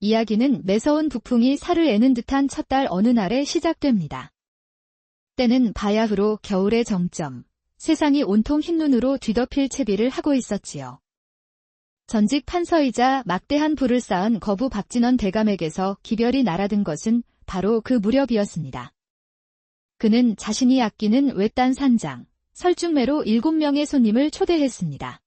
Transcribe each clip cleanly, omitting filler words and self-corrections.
이야기는 매서운 북풍이 살을 애는 듯한 첫달 어느 날에 시작됩니다. 때는 바야흐로 겨울의 정점, 세상이 온통 흰눈으로 뒤덮일 채비를 하고 있었지요. 전직 판서이자 막대한 부를 쌓은 거부 박진원 대감에게서 기별이 날아든 것은 바로 그 무렵이었습니다. 그는 자신이 아끼는 외딴 산장, 설중매로 7명의 손님을 초대했습니다.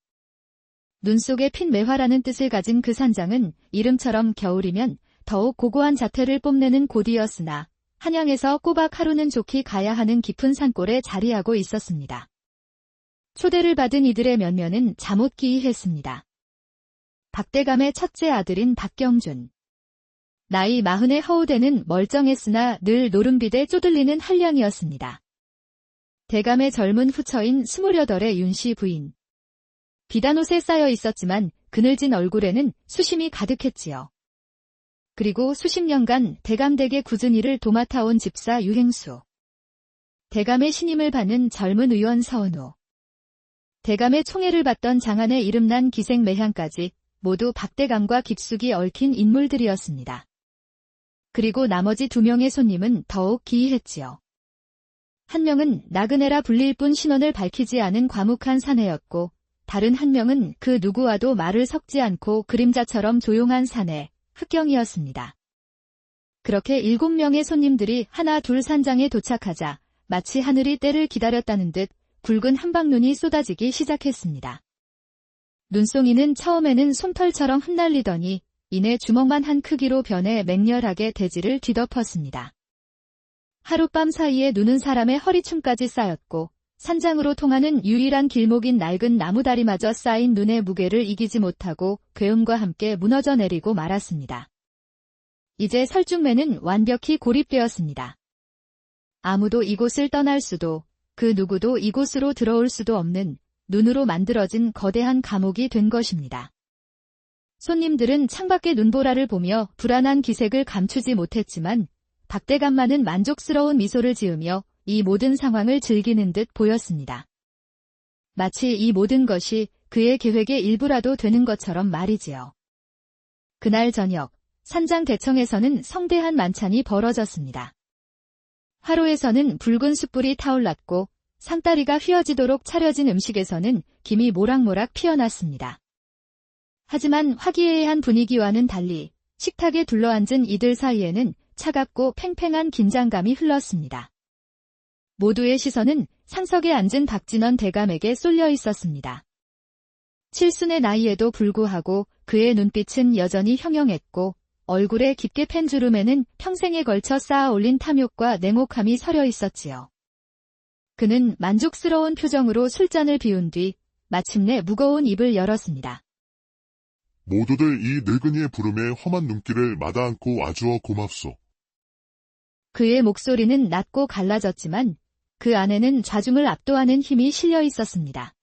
눈 속에 핀 매화라는 뜻을 가진 그 산장은 이름처럼 겨울이면 더욱 고고한 자태를 뽐내는 곳이었으나 한양에서 꼬박 하루는 좋게 가야 하는 깊은 산골에 자리하고 있었습니다. 초대를 받은 이들의 면면은 잠옷 기이했습니다. 박대감의 첫째 아들인 박경준. 나이 40에 허우대는 멀쩡했으나 늘 노름빗에 쪼들리는 한량이었습니다. 대감의 젊은 후처인 28의 윤씨 부인. 비단옷에 쌓여 있었지만 그늘진 얼굴에는 수심이 가득했지요. 그리고 수십 년간 대감댁의 굳은 일을 도맡아온 집사 유행수. 대감의 신임을 받는 젊은 의원 서은호. 대감의 총애를 받던 장안의 이름난 기생 매향까지 모두 박대감과 깊숙이 얽힌 인물들이었습니다. 그리고 나머지 2명의 손님은 더욱 기이했지요. 한 명은 나그네라 불릴 뿐 신원을 밝히지 않은 과묵한 사내였고, 다른 한 명은 그 누구와도 말을 섞지 않고 그림자처럼 조용한 사내, 흑경이었습니다. 그렇게 7명의 손님들이 하나 둘 산장에 도착하자 마치 하늘이 때를 기다렸다는 듯 굵은 한방눈이 쏟아지기 시작했습니다. 눈송이는 처음에는 솜털처럼 흩날리더니 이내 주먹만 한 크기로 변해 맹렬하게 대지를 뒤덮었습니다. 하룻밤 사이에 눈은 사람의 허리춤까지 쌓였고 산장으로 통하는 유일한 길목인 낡은 나무다리마저 쌓인 눈의 무게를 이기지 못하고 괴음과 함께 무너져 내리고 말았습니다. 이제 설중매는 완벽히 고립되었습니다. 아무도 이곳을 떠날 수도 그 누구도 이곳으로 들어올 수도 없는 눈으로 만들어진 거대한 감옥이 된 것입니다. 손님들은 창밖의 눈보라를 보며 불안한 기색을 감추지 못했지만 박대감만은 만족스러운 미소를 지으며 이 모든 상황을 즐기는 듯 보였습니다. 마치 이 모든 것이 그의 계획의 일부라도 되는 것처럼 말이지요. 그날 저녁, 산장 대청에서는 성대한 만찬이 벌어졌습니다. 화로에서는 붉은 숯불이 타올랐고 상다리가 휘어지도록 차려진 음식에서는 김이 모락모락 피어났습니다. 하지만 화기애애한 분위기와는 달리 식탁에 둘러앉은 이들 사이에는 차갑고 팽팽한 긴장감이 흘렀습니다. 모두의 시선은 상석에 앉은 박진원 대감에게 쏠려 있었습니다. 칠순의 나이에도 불구하고 그의 눈빛은 여전히 형형했고 얼굴에 깊게 팬 주름에는 평생에 걸쳐 쌓아 올린 탐욕과 냉혹함이 서려 있었지요. 그는 만족스러운 표정으로 술잔을 비운 뒤 마침내 무거운 입을 열었습니다. 모두들 이 늙은이의 부름에 험한 눈길을 마다않고 와주어 고맙소. 그의 목소리는 낮고 갈라졌지만 그 안에는 좌중을 압도하는 힘이 실려 있었습니다.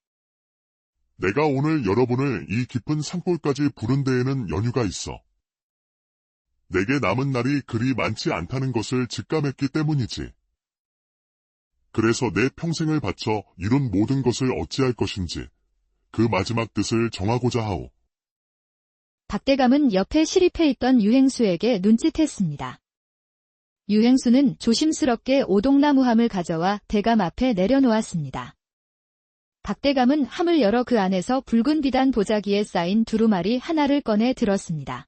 내가 오늘 여러분을 이 깊은 산골까지 부른 데에는 연유가 있어. 내게 남은 날이 그리 많지 않다는 것을 직감했기 때문이지. 그래서 내 평생을 바쳐 이룬 모든 것을 어찌할 것인지 그 마지막 뜻을 정하고자 하오. 박대감은 옆에 시립해 있던 유행수에게 눈짓했습니다. 유행수는 조심스럽게 오동나무함을 가져와 대감 앞에 내려놓았습니다. 박대감은 함을 열어 그 안에서 붉은 비단 보자기에 쌓인 두루마리 하나를 꺼내 들었습니다.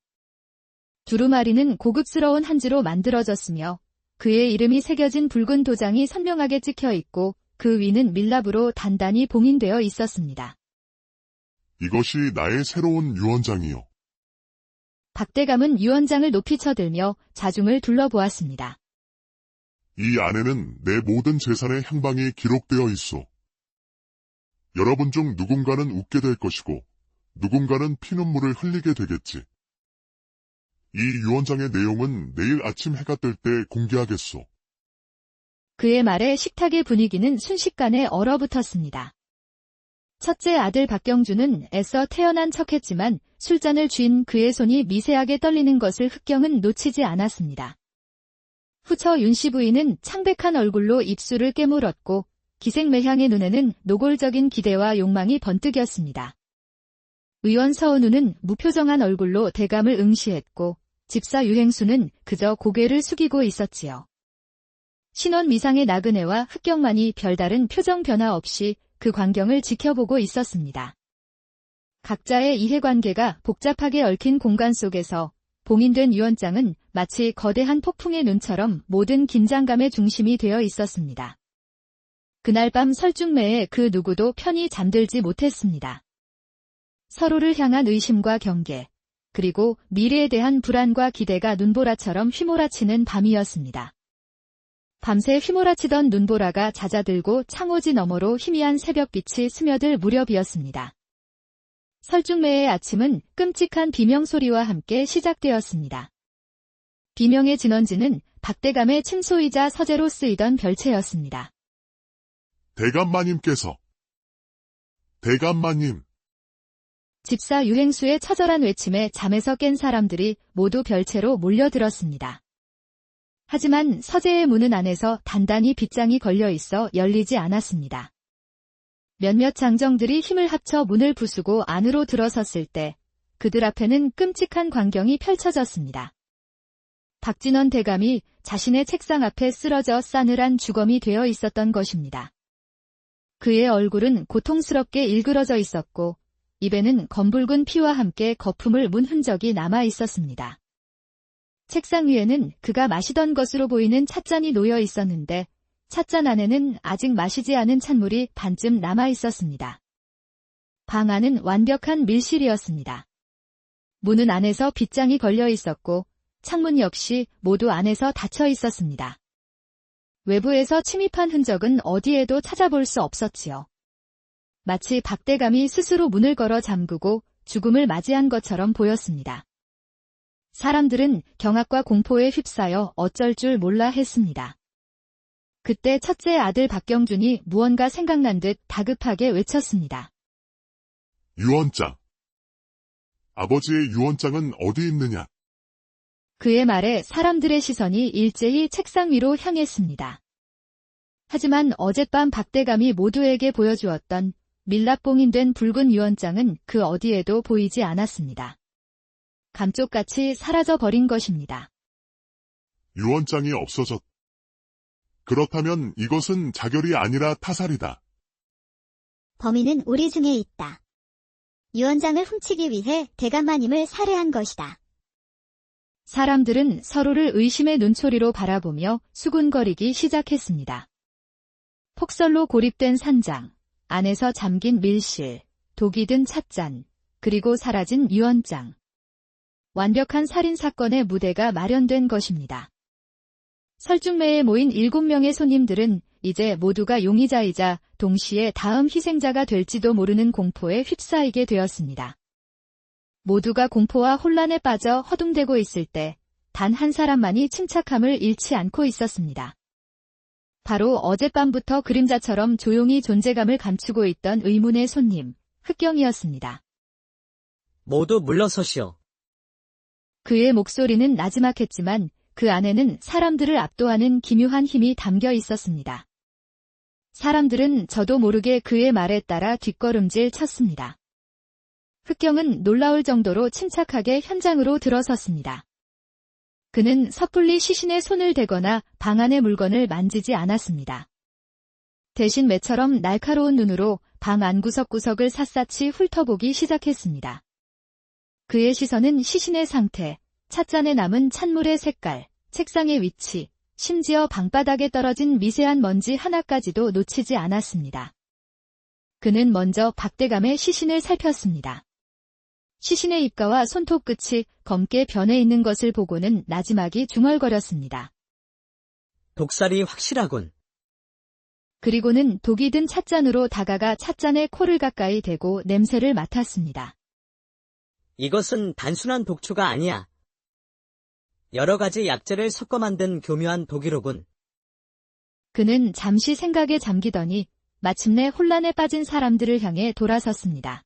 두루마리는 고급스러운 한지로 만들어졌으며 그의 이름이 새겨진 붉은 도장이 선명하게 찍혀 있고 그 위는 밀랍으로 단단히 봉인되어 있었습니다. 이것이 나의 새로운 유언장이요. 박대감은 유언장을 높이 쳐들며 자중을 둘러보았습니다. 이 안에는 내 모든 재산의 향방이 기록되어 있소. 여러분 중 누군가는 웃게 될 것이고 누군가는 피눈물을 흘리게 되겠지. 이 유언장의 내용은 내일 아침 해가 뜰 때 공개하겠소. 그의 말에 식탁의 분위기는 순식간에 얼어붙었습니다. 첫째 아들 박경준은 애써 태연한 척했지만 술잔을 쥔 그의 손이 미세하게 떨리는 것을 흑경은 놓치지 않았습니다. 후처 윤씨 부인은 창백한 얼굴로 입술을 깨물었고 기생매향의 눈에는 노골적인 기대와 욕망이 번뜩였습니다. 의원 서은우는 무표정한 얼굴로 대감을 응시했고 집사 유행수는 그저 고개를 숙이고 있었지요. 신원 미상의 나그네와 흑경만이 별다른 표정 변화 없이 그 광경을 지켜보고 있었습니다. 각자의 이해관계가 복잡하게 얽힌 공간 속에서 봉인된 유언장은 마치 거대한 폭풍의 눈처럼 모든 긴장감의 중심이 되어 있었습니다. 그날 밤 설중매에 그 누구도 편히 잠들지 못했습니다. 서로를 향한 의심과 경계, 그리고 미래에 대한 불안과 기대가 눈보라처럼 휘몰아치는 밤이었습니다. 밤새 휘몰아치던 눈보라가 잦아들고 창호지 너머로 희미한 새벽빛이 스며들 무렵이었습니다. 설중매의 아침은 끔찍한 비명소리와 함께 시작되었습니다. 비명의 진원지는 박대감의 침소이자 서재로 쓰이던 별채였습니다. 대감마님께서. 대감마님. 집사 유행수의 처절한 외침에 잠에서 깬 사람들이 모두 별채로 몰려들었습니다. 하지만 서재의 문은 안에서 단단히 빗장이 걸려 있어 열리지 않았습니다. 몇몇 장정들이 힘을 합쳐 문을 부수고 안으로 들어섰을 때 그들 앞에는 끔찍한 광경이 펼쳐졌습니다. 박진원 대감이 자신의 책상 앞에 쓰러져 싸늘한 주검이 되어 있었던 것입니다. 그의 얼굴은 고통스럽게 일그러져 있었고 입에는 검붉은 피와 함께 거품을 문 흔적이 남아 있었습니다. 책상 위에는 그가 마시던 것으로 보이는 찻잔이 놓여 있었는데 찻잔 안에는 아직 마시지 않은 찬물이 반쯤 남아 있었습니다. 방 안은 완벽한 밀실이었습니다. 문은 안에서 빗장이 걸려 있었고 창문 역시 모두 안에서 닫혀 있었습니다. 외부에서 침입한 흔적은 어디에도 찾아볼 수 없었지요. 마치 박대감이 스스로 문을 걸어 잠그고 죽음을 맞이한 것처럼 보였습니다. 사람들은 경악과 공포에 휩싸여 어쩔 줄 몰라 했습니다. 그때 첫째 아들 박경준이 무언가 생각난 듯 다급하게 외쳤습니다. 유언장. 아버지의 유언장은 어디 있느냐? 그의 말에 사람들의 시선이 일제히 책상 위로 향했습니다. 하지만 어젯밤 박대감이 모두에게 보여주었던 밀랍봉인된 붉은 유언장은 그 어디에도 보이지 않았습니다. 감쪽같이 사라져버린 것입니다. 유언장이 없어졌. 그렇다면 이것은 자결이 아니라 타살이다. 범인은 우리 중에 있다. 유언장을 훔치기 위해 대감마님을 살해한 것이다. 사람들은 서로를 의심의 눈초리로 바라보며 수군거리기 시작했습니다. 폭설로 고립된 산장, 안에서 잠긴 밀실, 독이 든 찻잔, 그리고 사라진 유언장. 완벽한 살인사건의 무대가 마련된 것입니다. 설중매에 모인 7명의 손님들은 이제 모두가 용의자이자 동시에 다음 희생자가 될지도 모르는 공포에 휩싸이게 되었습니다. 모두가 공포와 혼란에 빠져 허둥대고 있을 때 단 한 사람만이 침착함을 잃지 않고 있었습니다. 바로 어젯밤부터 그림자처럼 조용히 존재감을 감추고 있던 의문의 손님, 흑경이었습니다. 모두 물러서시오. 그의 목소리는 나지막했지만 그 안에는 사람들을 압도하는 기묘한 힘이 담겨 있었습니다. 사람들은 저도 모르게 그의 말에 따라 뒷걸음질 쳤습니다. 흑경은 놀라울 정도로 침착하게 현장으로 들어섰습니다. 그는 섣불리 시신의 손을 대거나 방 안의 물건을 만지지 않았습니다. 대신 매처럼 날카로운 눈으로 방 안 구석구석을 샅샅이 훑어보기 시작했습니다. 그의 시선은 시신의 상태, 찻잔에 남은 찬물의 색깔, 책상의 위치, 심지어 방바닥에 떨어진 미세한 먼지 하나까지도 놓치지 않았습니다. 그는 먼저 박대감의 시신을 살폈습니다. 시신의 입가와 손톱 끝이 검게 변해 있는 것을 보고는 나지막이 중얼거렸습니다. 독살이 확실하군. 그리고는 독이 든 찻잔으로 다가가 찻잔에 코를 가까이 대고 냄새를 맡았습니다. 이것은 단순한 독초가 아니야. 여러 가지 약재를 섞어 만든 교묘한 독이로군. 그는 잠시 생각에 잠기더니 마침내 혼란에 빠진 사람들을 향해 돌아섰습니다.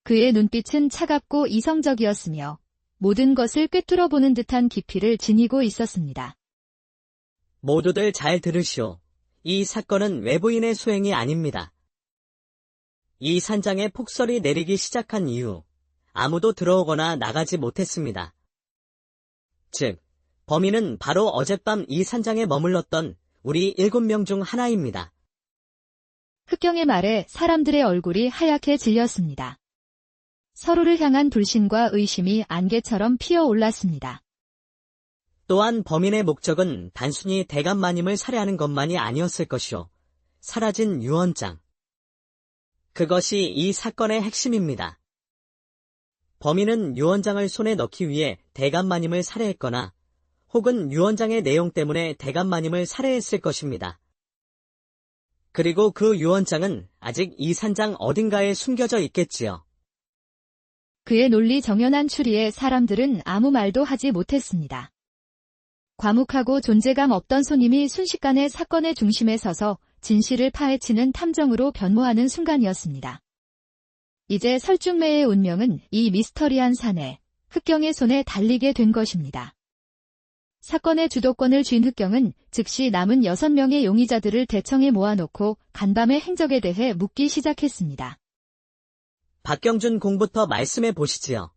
그의 눈빛은 차갑고 이성적이었으며 모든 것을 꿰뚫어 보는 듯한 깊이를 지니고 있었습니다. 모두들 잘 들으시오. 이 사건은 외부인의 소행이 아닙니다. 이 산장에 폭설이 내리기 시작한 이후 아무도 들어오거나 나가지 못했습니다. 즉, 범인은 바로 어젯밤 이 산장에 머물렀던 우리 7명 중 하나입니다. 흑경의 말에 사람들의 얼굴이 하얗게 질렸습니다. 서로를 향한 불신과 의심이 안개처럼 피어올랐습니다. 또한 범인의 목적은 단순히 대감마님을 살해하는 것만이 아니었을 것이요. 사라진 유언장. 그것이 이 사건의 핵심입니다. 범인은 유언장을 손에 넣기 위해 대감마님을 살해했거나 혹은 유언장의 내용 때문에 대감마님을 살해했을 것입니다. 그리고 그 유언장은 아직 이 산장 어딘가에 숨겨져 있겠지요. 그의 논리 정연한 추리에 사람들은 아무 말도 하지 못했습니다. 과묵하고 존재감 없던 손님이 순식간에 사건의 중심에 서서 진실을 파헤치는 탐정으로 변모하는 순간이었습니다. 이제 설중매의 운명은 이 미스터리한 산에 흑경의 손에 달리게 된 것입니다. 사건의 주도권을 쥔 흑경은 즉시 남은 6명의 용의자들을 대청에 모아놓고 간밤의 행적에 대해 묻기 시작했습니다. 박경준 공부터 말씀해 보시지요.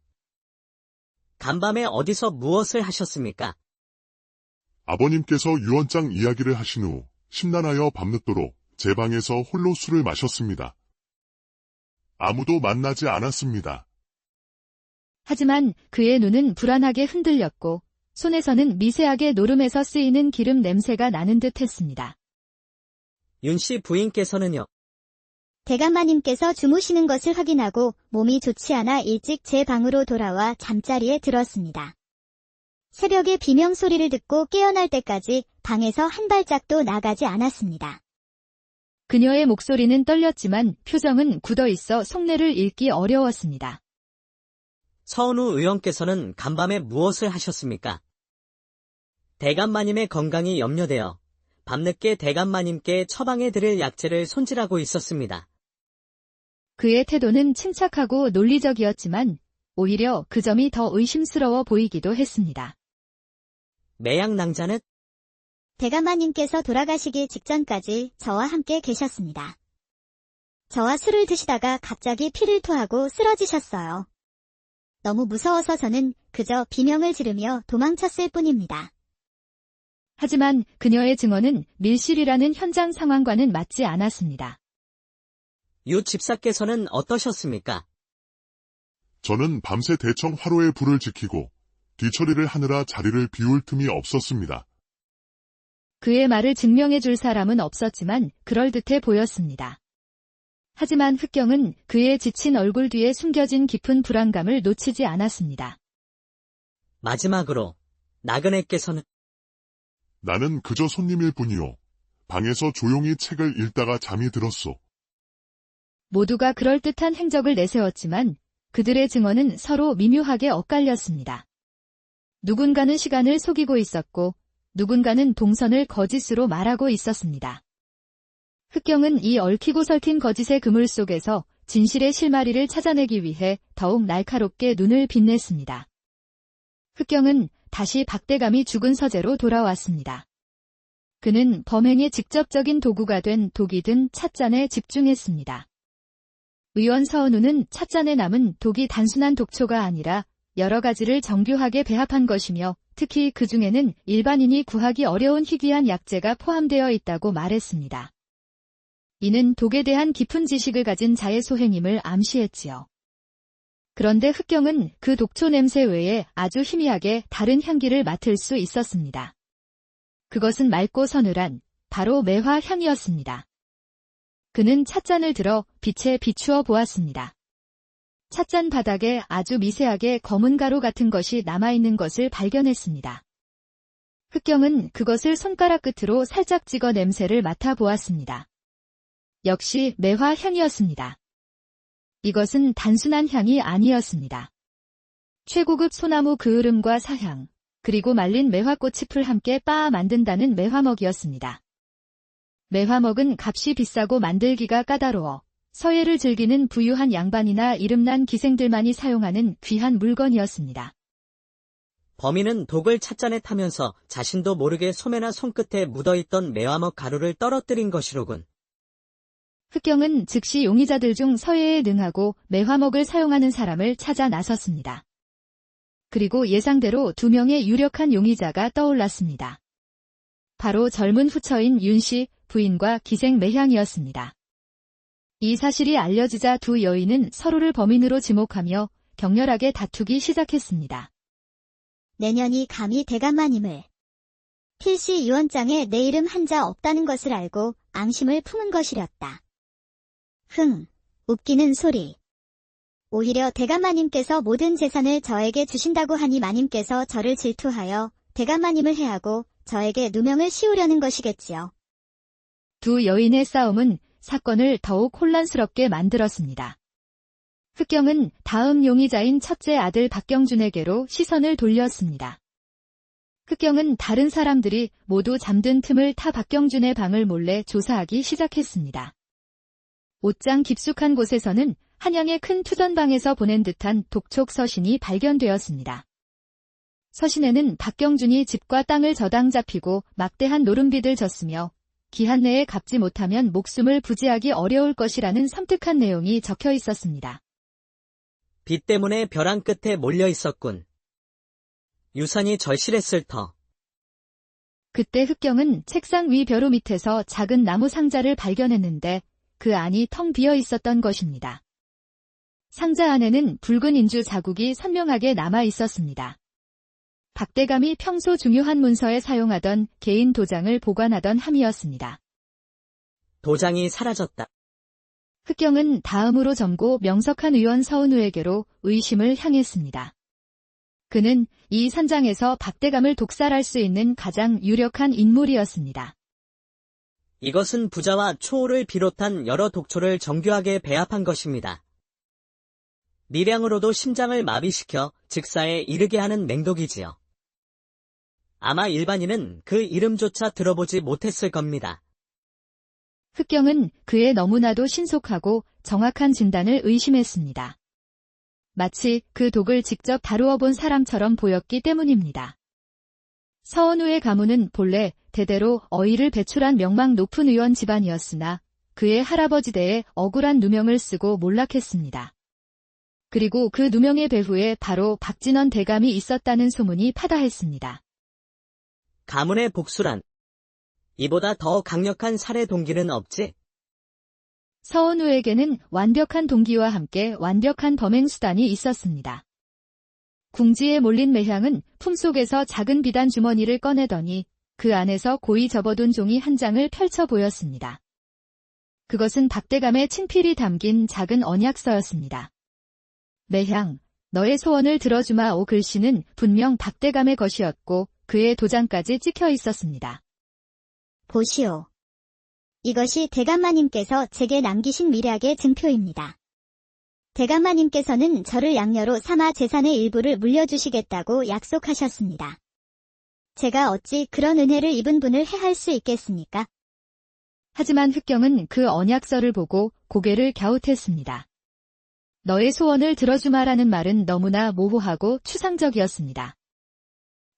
간밤에 어디서 무엇을 하셨습니까? 아버님께서 유언장 이야기를 하신 후 심란하여 밤늦도록 제 방에서 홀로 술을 마셨습니다. 아무도 만나지 않았습니다. 하지만 그의 눈은 불안하게 흔들렸고 손에서는 미세하게 노름에서 쓰이는 기름 냄새가 나는 듯 했습니다. 윤 씨 부인께서는요. 대감마님께서 주무시는 것을 확인하고 몸이 좋지 않아 일찍 제 방으로 돌아와 잠자리에 들었습니다. 새벽에 비명 소리를 듣고 깨어날 때까지 방에서 한 발짝도 나가지 않았습니다. 그녀의 목소리는 떨렸지만 표정은 굳어있어 속내를 읽기 어려웠습니다. 서은우 의원께서는 간밤에 무엇을 하셨습니까? 대감마님의 건강이 염려되어 밤늦게 대감마님께 처방해 드릴 약재를 손질하고 있었습니다. 그의 태도는 침착하고 논리적이었지만 오히려 그 점이 더 의심스러워 보이기도 했습니다. 매약 낭자는? 대감마님께서 돌아가시기 직전까지 저와 함께 계셨습니다. 저와 술을 드시다가 갑자기 피를 토하고 쓰러지셨어요. 너무 무서워서 저는 그저 비명을 지르며 도망쳤을 뿐입니다. 하지만 그녀의 증언은 밀실이라는 현장 상황과는 맞지 않았습니다. 유 집사께서는 어떠셨습니까? 저는 밤새 대청 화로의 불을 지키고 뒤처리를 하느라 자리를 비울 틈이 없었습니다. 그의 말을 증명해 줄 사람은 없었지만 그럴듯해 보였습니다. 하지만 흑경은 그의 지친 얼굴 뒤에 숨겨진 깊은 불안감을 놓치지 않았습니다. 마지막으로 나그네께서는 나는 그저 손님일 뿐이요. 방에서 조용히 책을 읽다가 잠이 들었소. 모두가 그럴듯한 행적을 내세웠지만 그들의 증언은 서로 미묘하게 엇갈렸습니다. 누군가는 시간을 속이고 있었고 누군가는 동선을 거짓으로 말하고 있었습니다. 흑경은 이 얽히고 설킨 거짓의 그물 속에서 진실의 실마리를 찾아내기 위해 더욱 날카롭게 눈을 빛냈습니다. 흑경은 다시 박대감이 죽은 서재로 돌아왔습니다. 그는 범행의 직접적인 도구가 된 독이 든 찻잔에 집중했습니다. 의원 서은우는 찻잔에 남은 독이 단순한 독초가 아니라 여러 가지를 정교하게 배합한 것이며 특히 그 중에는 일반인이 구하기 어려운 희귀한 약재가 포함되어 있다고 말했습니다. 이는 독에 대한 깊은 지식을 가진 자의 소행임을 암시했지요. 그런데 흑경은 그 독초 냄새 외에 아주 희미하게 다른 향기를 맡을 수 있었습니다. 그것은 맑고 서늘한 바로 매화 향이었습니다. 그는 찻잔을 들어 빛에 비추어 보았습니다. 찻잔 바닥에 아주 미세하게 검은 가루 같은 것이 남아있는 것을 발견했습니다. 흑경은 그것을 손가락 끝으로 살짝 찍어 냄새를 맡아보았습니다. 역시 매화 향이었습니다. 이것은 단순한 향이 아니었습니다. 최고급 소나무 그을음과 사향, 그리고 말린 매화꽃잎을 함께 빻아 만든다는 매화먹이었습니다. 매화먹은 값이 비싸고 만들기가 까다로워 서예를 즐기는 부유한 양반이나 이름난 기생들만이 사용하는 귀한 물건이었습니다. 범인은 독을 찻잔에 타면서 자신도 모르게 소매나 손끝에 묻어있던 매화먹 가루를 떨어뜨린 것이로군. 흑경은 즉시 용의자들 중 서예에 능하고 매화먹을 사용하는 사람을 찾아 나섰습니다. 그리고 예상대로 2명의 유력한 용의자가 떠올랐습니다. 바로 젊은 후처인 윤씨 부인과 기생 매향이었습니다. 이 사실이 알려지자 두 여인은 서로를 범인으로 지목하며 격렬하게 다투기 시작했습니다. 내년이 감히 대감마님을. 필시 유언장에 내 이름 한자 없다는 것을 알고 앙심을 품은 것이렸다. 웃기는 소리. 오히려 대감마님께서 모든 재산을 저에게 주신다고 하니 마님께서 저를 질투하여 대감마님을 해하고 저에게 누명을 씌우려는 것이겠지요. 두 여인의 싸움은 사건을 더욱 혼란스럽게 만들었습니다. 흑경은 다음 용의자인 첫째 아들 박경준에게로 시선을 돌렸습니다. 흑경은 다른 사람들이 모두 잠든 틈을 타 박경준의 방을 몰래 조사하기 시작했습니다. 옷장 깊숙한 곳에서는 한양의 큰 투전방에서 보낸 듯한 독촉 서신이 발견되었습니다. 서신에는 박경준이 집과 땅을 저당 잡히고 막대한 노름빚을 졌으며 기한 내에 갚지 못하면 목숨을 부지하기 어려울 것이라는 섬뜩한 내용이 적혀 있었습니다. 빚 때문에 벼랑 끝에 몰려 있었군. 유산이 절실했을 터. 그때 흑경은 책상 위 벼루 밑에서 작은 나무 상자를 발견했는데 그 안이 텅 비어 있었던 것입니다. 상자 안에는 붉은 인주 자국이 선명하게 남아 있었습니다. 박대감이 평소 중요한 문서에 사용하던 개인 도장을 보관하던 함이었습니다. 도장이 사라졌다. 흑경은 다음으로 젊고 명석한 의원 서은우에게로 의심을 향했습니다. 그는 이 산장에서 박대감을 독살할 수 있는 가장 유력한 인물이었습니다. 이것은 부자와 초호를 비롯한 여러 독초를 정교하게 배합한 것입니다. 미량으로도 심장을 마비시켜 즉사에 이르게 하는 맹독이지요. 아마 일반인은 그 이름조차 들어보지 못했을 겁니다. 흑경은 그의 너무나도 신속하고 정확한 진단을 의심했습니다. 마치 그 독을 직접 다루어 본 사람처럼 보였기 때문입니다. 서은우의 가문은 본래 대대로 어이를 배출한 명망 높은 의원 집안이었으나 그의 할아버지 대에 억울한 누명을 쓰고 몰락했습니다. 그리고 그 누명의 배후에 바로 박진원 대감이 있었다는 소문이 파다했습니다. 가문의 복수란 이보다 더 강력한 살해 동기는 없지? 서은우에게는 완벽한 동기와 함께 완벽한 범행 수단이 있었습니다. 궁지에 몰린 매향은 품속에서 작은 비단 주머니를 꺼내더니 그 안에서 고이 접어둔 종이 한 장을 펼쳐 보였습니다. 그것은 박대감의 친필이 담긴 작은 언약서였습니다. 매향, 너의 소원을 들어주마오 글씨는 분명 박대감의 것이었고 그의 도장까지 찍혀 있었습니다. 보시오. 이것이 대감마님께서 제게 남기신 밀약의 증표입니다. 대감마님께서는 저를 양녀로 삼아 재산의 일부를 물려주시겠다고 약속하셨습니다. 제가 어찌 그런 은혜를 입은 분을 해할 수 있겠습니까? 하지만 흑경은 그 언약서를 보고 고개를 갸웃했습니다. 너의 소원을 들어주마라는 말은 너무나 모호하고 추상적이었습니다.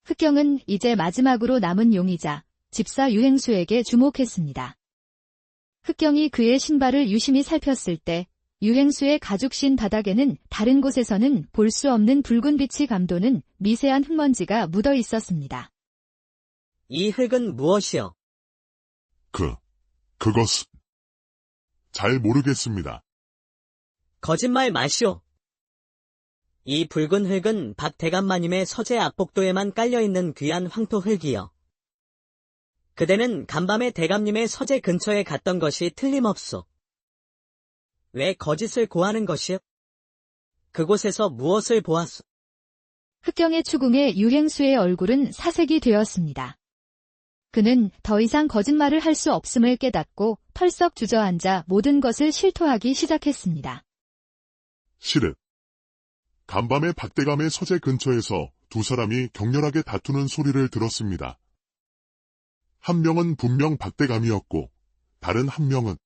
흑경은 이제 마지막으로 남은 용의자, 집사 유행수에게 주목했습니다. 흑경이 그의 신발을 유심히 살폈을 때 유행수의 가죽신 바닥에는 다른 곳에서는 볼 수 없는 붉은 빛이 감도는 미세한 흙먼지가 묻어 있었습니다. 이 흙은 무엇이요? 그것은 잘 모르겠습니다. 거짓말 마시오. 이 붉은 흙은 박 대감마님의 서재 앞복도에만 깔려있는 귀한 황토 흙이요. 그대는 간밤에 대감님의 서재 근처에 갔던 것이 틀림없소. 왜 거짓을 고하는 것이요? 그곳에서 무엇을 보았소? 흑경의 추궁에 유행수의 얼굴은 사색이 되었습니다. 그는 더 이상 거짓말을 할 수 없음을 깨닫고 털썩 주저앉아 모든 것을 실토하기 시작했습니다. 실은 간밤에 박대감의 서재 근처에서 두 사람이 격렬하게 다투는 소리를 들었습니다. 한 명은 분명 박대감이었고 다른 한 명은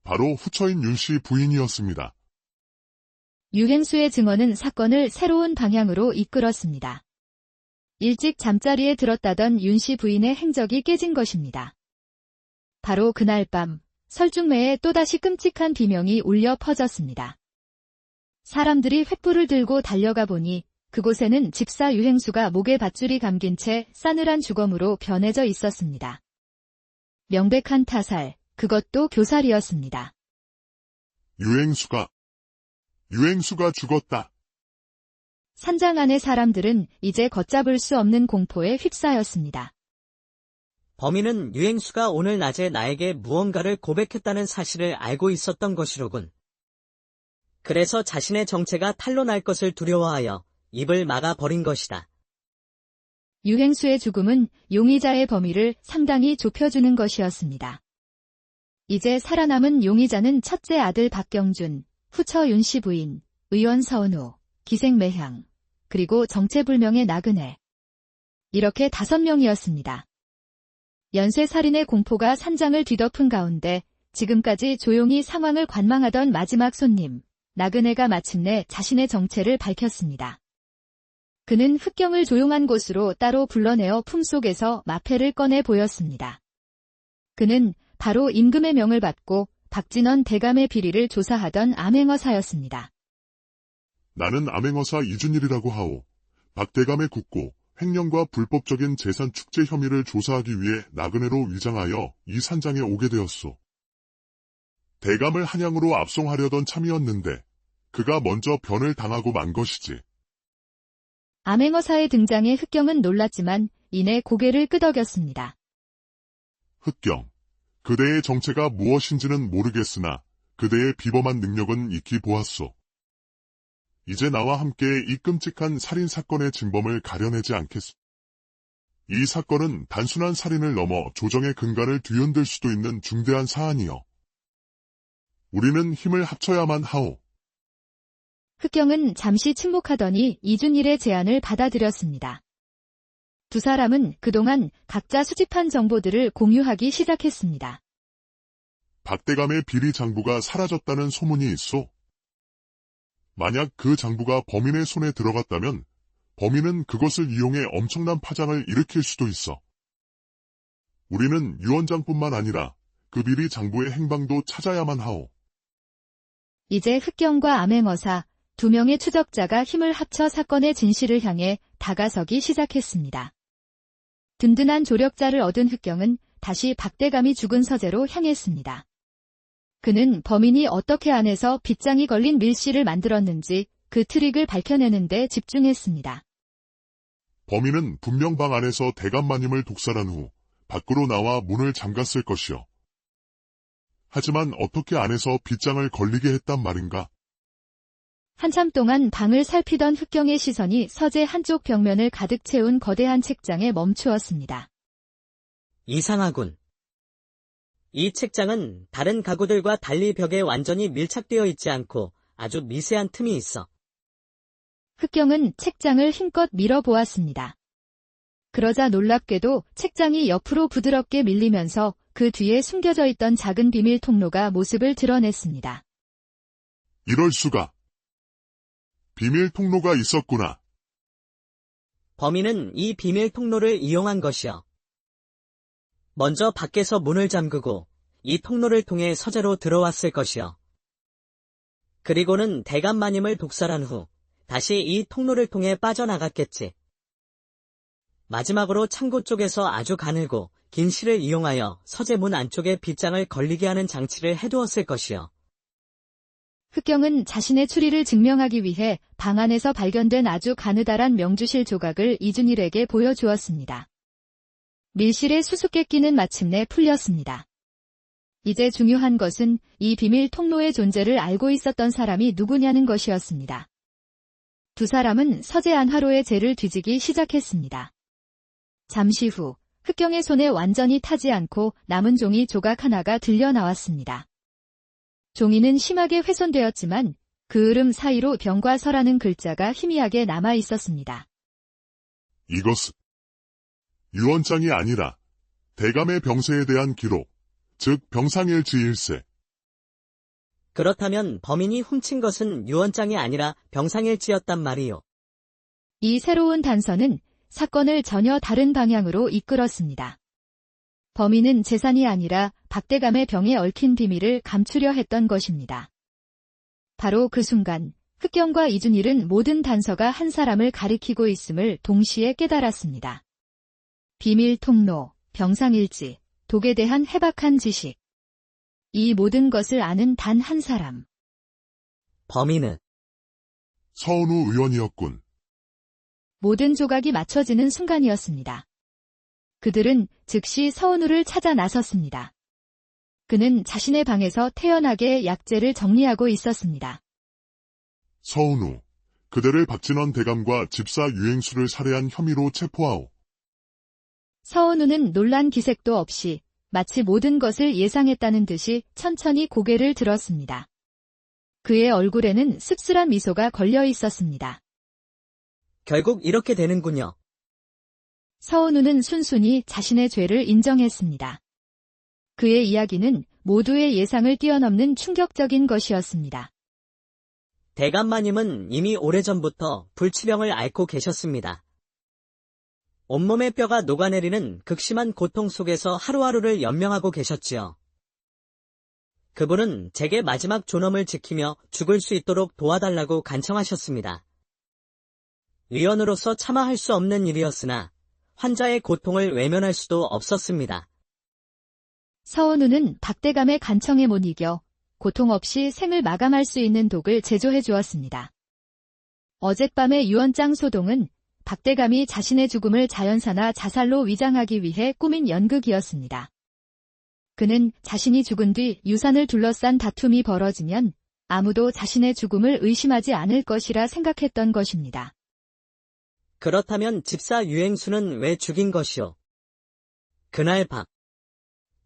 바로 후처인 윤씨 부인이었습니다. 유행수의 증언은 사건을 새로운 방향으로 이끌었습니다. 일찍 잠자리에 들었다던 윤씨 부인의 행적이 깨진 것입니다. 바로 그날 밤 설중매에 또다시 끔찍한 비명이 울려 퍼졌습니다. 사람들이 횃불을 들고 달려가 보니 그곳에는 집사 유행수가 목에 밧줄이 감긴 채 싸늘한 주검으로 변해져 있었습니다. 명백한 타살, 그것도 교살이었습니다. 유행수가 죽었다. 산장 안의 사람들은 이제 걷잡을 수 없는 공포에 휩싸였습니다. 범인은 유행수가 오늘 낮에 나에게 무언가를 고백했다는 사실을 알고 있었던 것이로군. 그래서 자신의 정체가 탄로날 것을 두려워하여 입을 막아 버린 것이다. 유행수의 죽음은 용의자의 범위를 상당히 좁혀주는 것이었습니다. 이제 살아남은 용의자는 첫째 아들 박경준, 후처 윤씨 부인, 의원 서은호, 기생 매향, 그리고 정체불명의 나그네. 이렇게 5명이었습니다. 연쇄살인의 공포가 산장을 뒤덮은 가운데 지금까지 조용히 상황을 관망하던 마지막 손님, 나그네가 마침내 자신의 정체를 밝혔습니다. 그는 흑경을 조용한 곳으로 따로 불러내어 품속에서 마패를 꺼내 보였습니다. 그는 바로 임금의 명을 받고 박진원 대감의 비리를 조사하던 암행어사였습니다. 나는 암행어사 이준일이라고 하오. 박 대감의 국고, 횡령과 불법적인 재산 축제 혐의를 조사하기 위해 나그네로 위장하여 이 산장에 오게 되었소. 대감을 한양으로 압송하려던 참이었는데 그가 먼저 변을 당하고 만 것이지. 암행어사의 등장에 흑경은 놀랐지만 이내 고개를 끄덕였습니다. 흑경, 그대의 정체가 무엇인지는 모르겠으나 그대의 비범한 능력은 익히 보았소. 이제 나와 함께 이 끔찍한 살인사건의 진범을 가려내지 않겠소. 이 사건은 단순한 살인을 넘어 조정의 근간을 뒤흔들 수도 있는 중대한 사안이요. 우리는 힘을 합쳐야만 하오. 흑경은 잠시 침묵하더니 이준일의 제안을 받아들였습니다. 두 사람은 그동안 각자 수집한 정보들을 공유하기 시작했습니다. 박대감의 비리 장부가 사라졌다는 소문이 있소. 만약 그 장부가 범인의 손에 들어갔다면 범인은 그것을 이용해 엄청난 파장을 일으킬 수도 있어. 우리는 유원장뿐만 아니라 그 비리 장부의 행방도 찾아야만 하오. 이제 흑경과 암행어사, 2명의 추적자가 힘을 합쳐 사건의 진실을 향해 다가서기 시작했습니다. 든든한 조력자를 얻은 흑경은 다시 박대감이 죽은 서재로 향했습니다. 그는 범인이 어떻게 안에서 빗장이 걸린 밀실을 만들었는지 그 트릭을 밝혀내는 데 집중했습니다. 범인은 분명 방 안에서 대감마님을 독살한 후 밖으로 나와 문을 잠갔을 것이요. 하지만 어떻게 안에서 빗장을 걸리게 했단 말인가? 한참 동안 방을 살피던 흑경의 시선이 서재 한쪽 벽면을 가득 채운 거대한 책장에 멈추었습니다. 이상하군. 이 책장은 다른 가구들과 달리 벽에 완전히 밀착되어 있지 않고 아주 미세한 틈이 있어. 흑경은 책장을 힘껏 밀어보았습니다. 그러자 놀랍게도 책장이 옆으로 부드럽게 밀리면서 그 뒤에 숨겨져 있던 작은 비밀 통로가 모습을 드러냈습니다. 이럴 수가. 비밀 통로가 있었구나. 범인은 이 비밀 통로를 이용한 것이요. 먼저 밖에서 문을 잠그고 이 통로를 통해 서재로 들어왔을 것이요. 그리고는 대감마님을 독살한 후 다시 이 통로를 통해 빠져나갔겠지. 마지막으로 창고 쪽에서 아주 가늘고 긴 실을 이용하여 서재 문 안쪽에 빗장을 걸리게 하는 장치를 해두었을 것이요. 흑경은 자신의 추리를 증명하기 위해 방 안에서 발견된 아주 가느다란 명주실 조각을 이준일에게 보여주었습니다. 밀실의 수수께끼는 마침내 풀렸습니다. 이제 중요한 것은 이 비밀 통로의 존재를 알고 있었던 사람이 누구냐는 것이었습니다. 두 사람은 서재 안화로의 재를 뒤지기 시작했습니다. 잠시 후 흑경의 손에 완전히 타지 않고 남은 종이 조각 하나가 들려 나왔습니다. 종이는 심하게 훼손되었지만 그 으름 사이로 병과 서라는 글자가 희미하게 남아 있었습니다. 이것은 유언장이 아니라 대감의 병세에 대한 기록, 즉 병상일지 일세. 그렇다면 범인이 훔친 것은 유언장이 아니라 병상일지였단 말이요. 이 새로운 단서는 사건을 전혀 다른 방향으로 이끌었습니다. 범인은 재산이 아니라 박대감의 병에 얽힌 비밀을 감추려 했던 것입니다. 바로 그 순간 흑경과 이준일은 모든 단서가 한 사람을 가리키고 있음을 동시에 깨달았습니다. 비밀 통로, 병상일지, 독에 대한 해박한 지식. 이 모든 것을 아는 단 한 사람. 범인은 서은우 의원이었군. 모든 조각이 맞춰지는 순간이었습니다. 그들은 즉시 서은우를 찾아 나섰습니다. 그는 자신의 방에서 태연하게 약재를 정리하고 있었습니다. 서은우, 그대를 박진원 대감과 집사 유행수를 살해한 혐의로 체포하오. 서은우는 놀란 기색도 없이 마치 모든 것을 예상했다는 듯이 천천히 고개를 들었습니다. 그의 얼굴에는 씁쓸한 미소가 걸려 있었습니다. 결국 이렇게 되는군요. 서은우는 순순히 자신의 죄를 인정했습니다. 그의 이야기는 모두의 예상을 뛰어넘는 충격적인 것이었습니다. 대감마님은 이미 오래전부터 불치병을 앓고 계셨습니다. 온몸의 뼈가 녹아내리는 극심한 고통 속에서 하루하루를 연명하고 계셨지요. 그분은 제게 마지막 존엄을 지키며 죽을 수 있도록 도와달라고 간청하셨습니다. 의원으로서 차마 할 수 없는 일이었으나 환자의 고통을 외면할 수도 없었습니다. 서은우는 박대감의 간청에 못 이겨 고통 없이 생을 마감할 수 있는 독을 제조해 주었습니다. 어젯밤의 유언장 소동은 박대감이 자신의 죽음을 자연사나 자살로 위장하기 위해 꾸민 연극이었습니다. 그는 자신이 죽은 뒤 유산을 둘러싼 다툼이 벌어지면 아무도 자신의 죽음을 의심하지 않을 것이라 생각했던 것입니다. 그렇다면 집사 유행수는 왜 죽인 것이오? 그날 밤,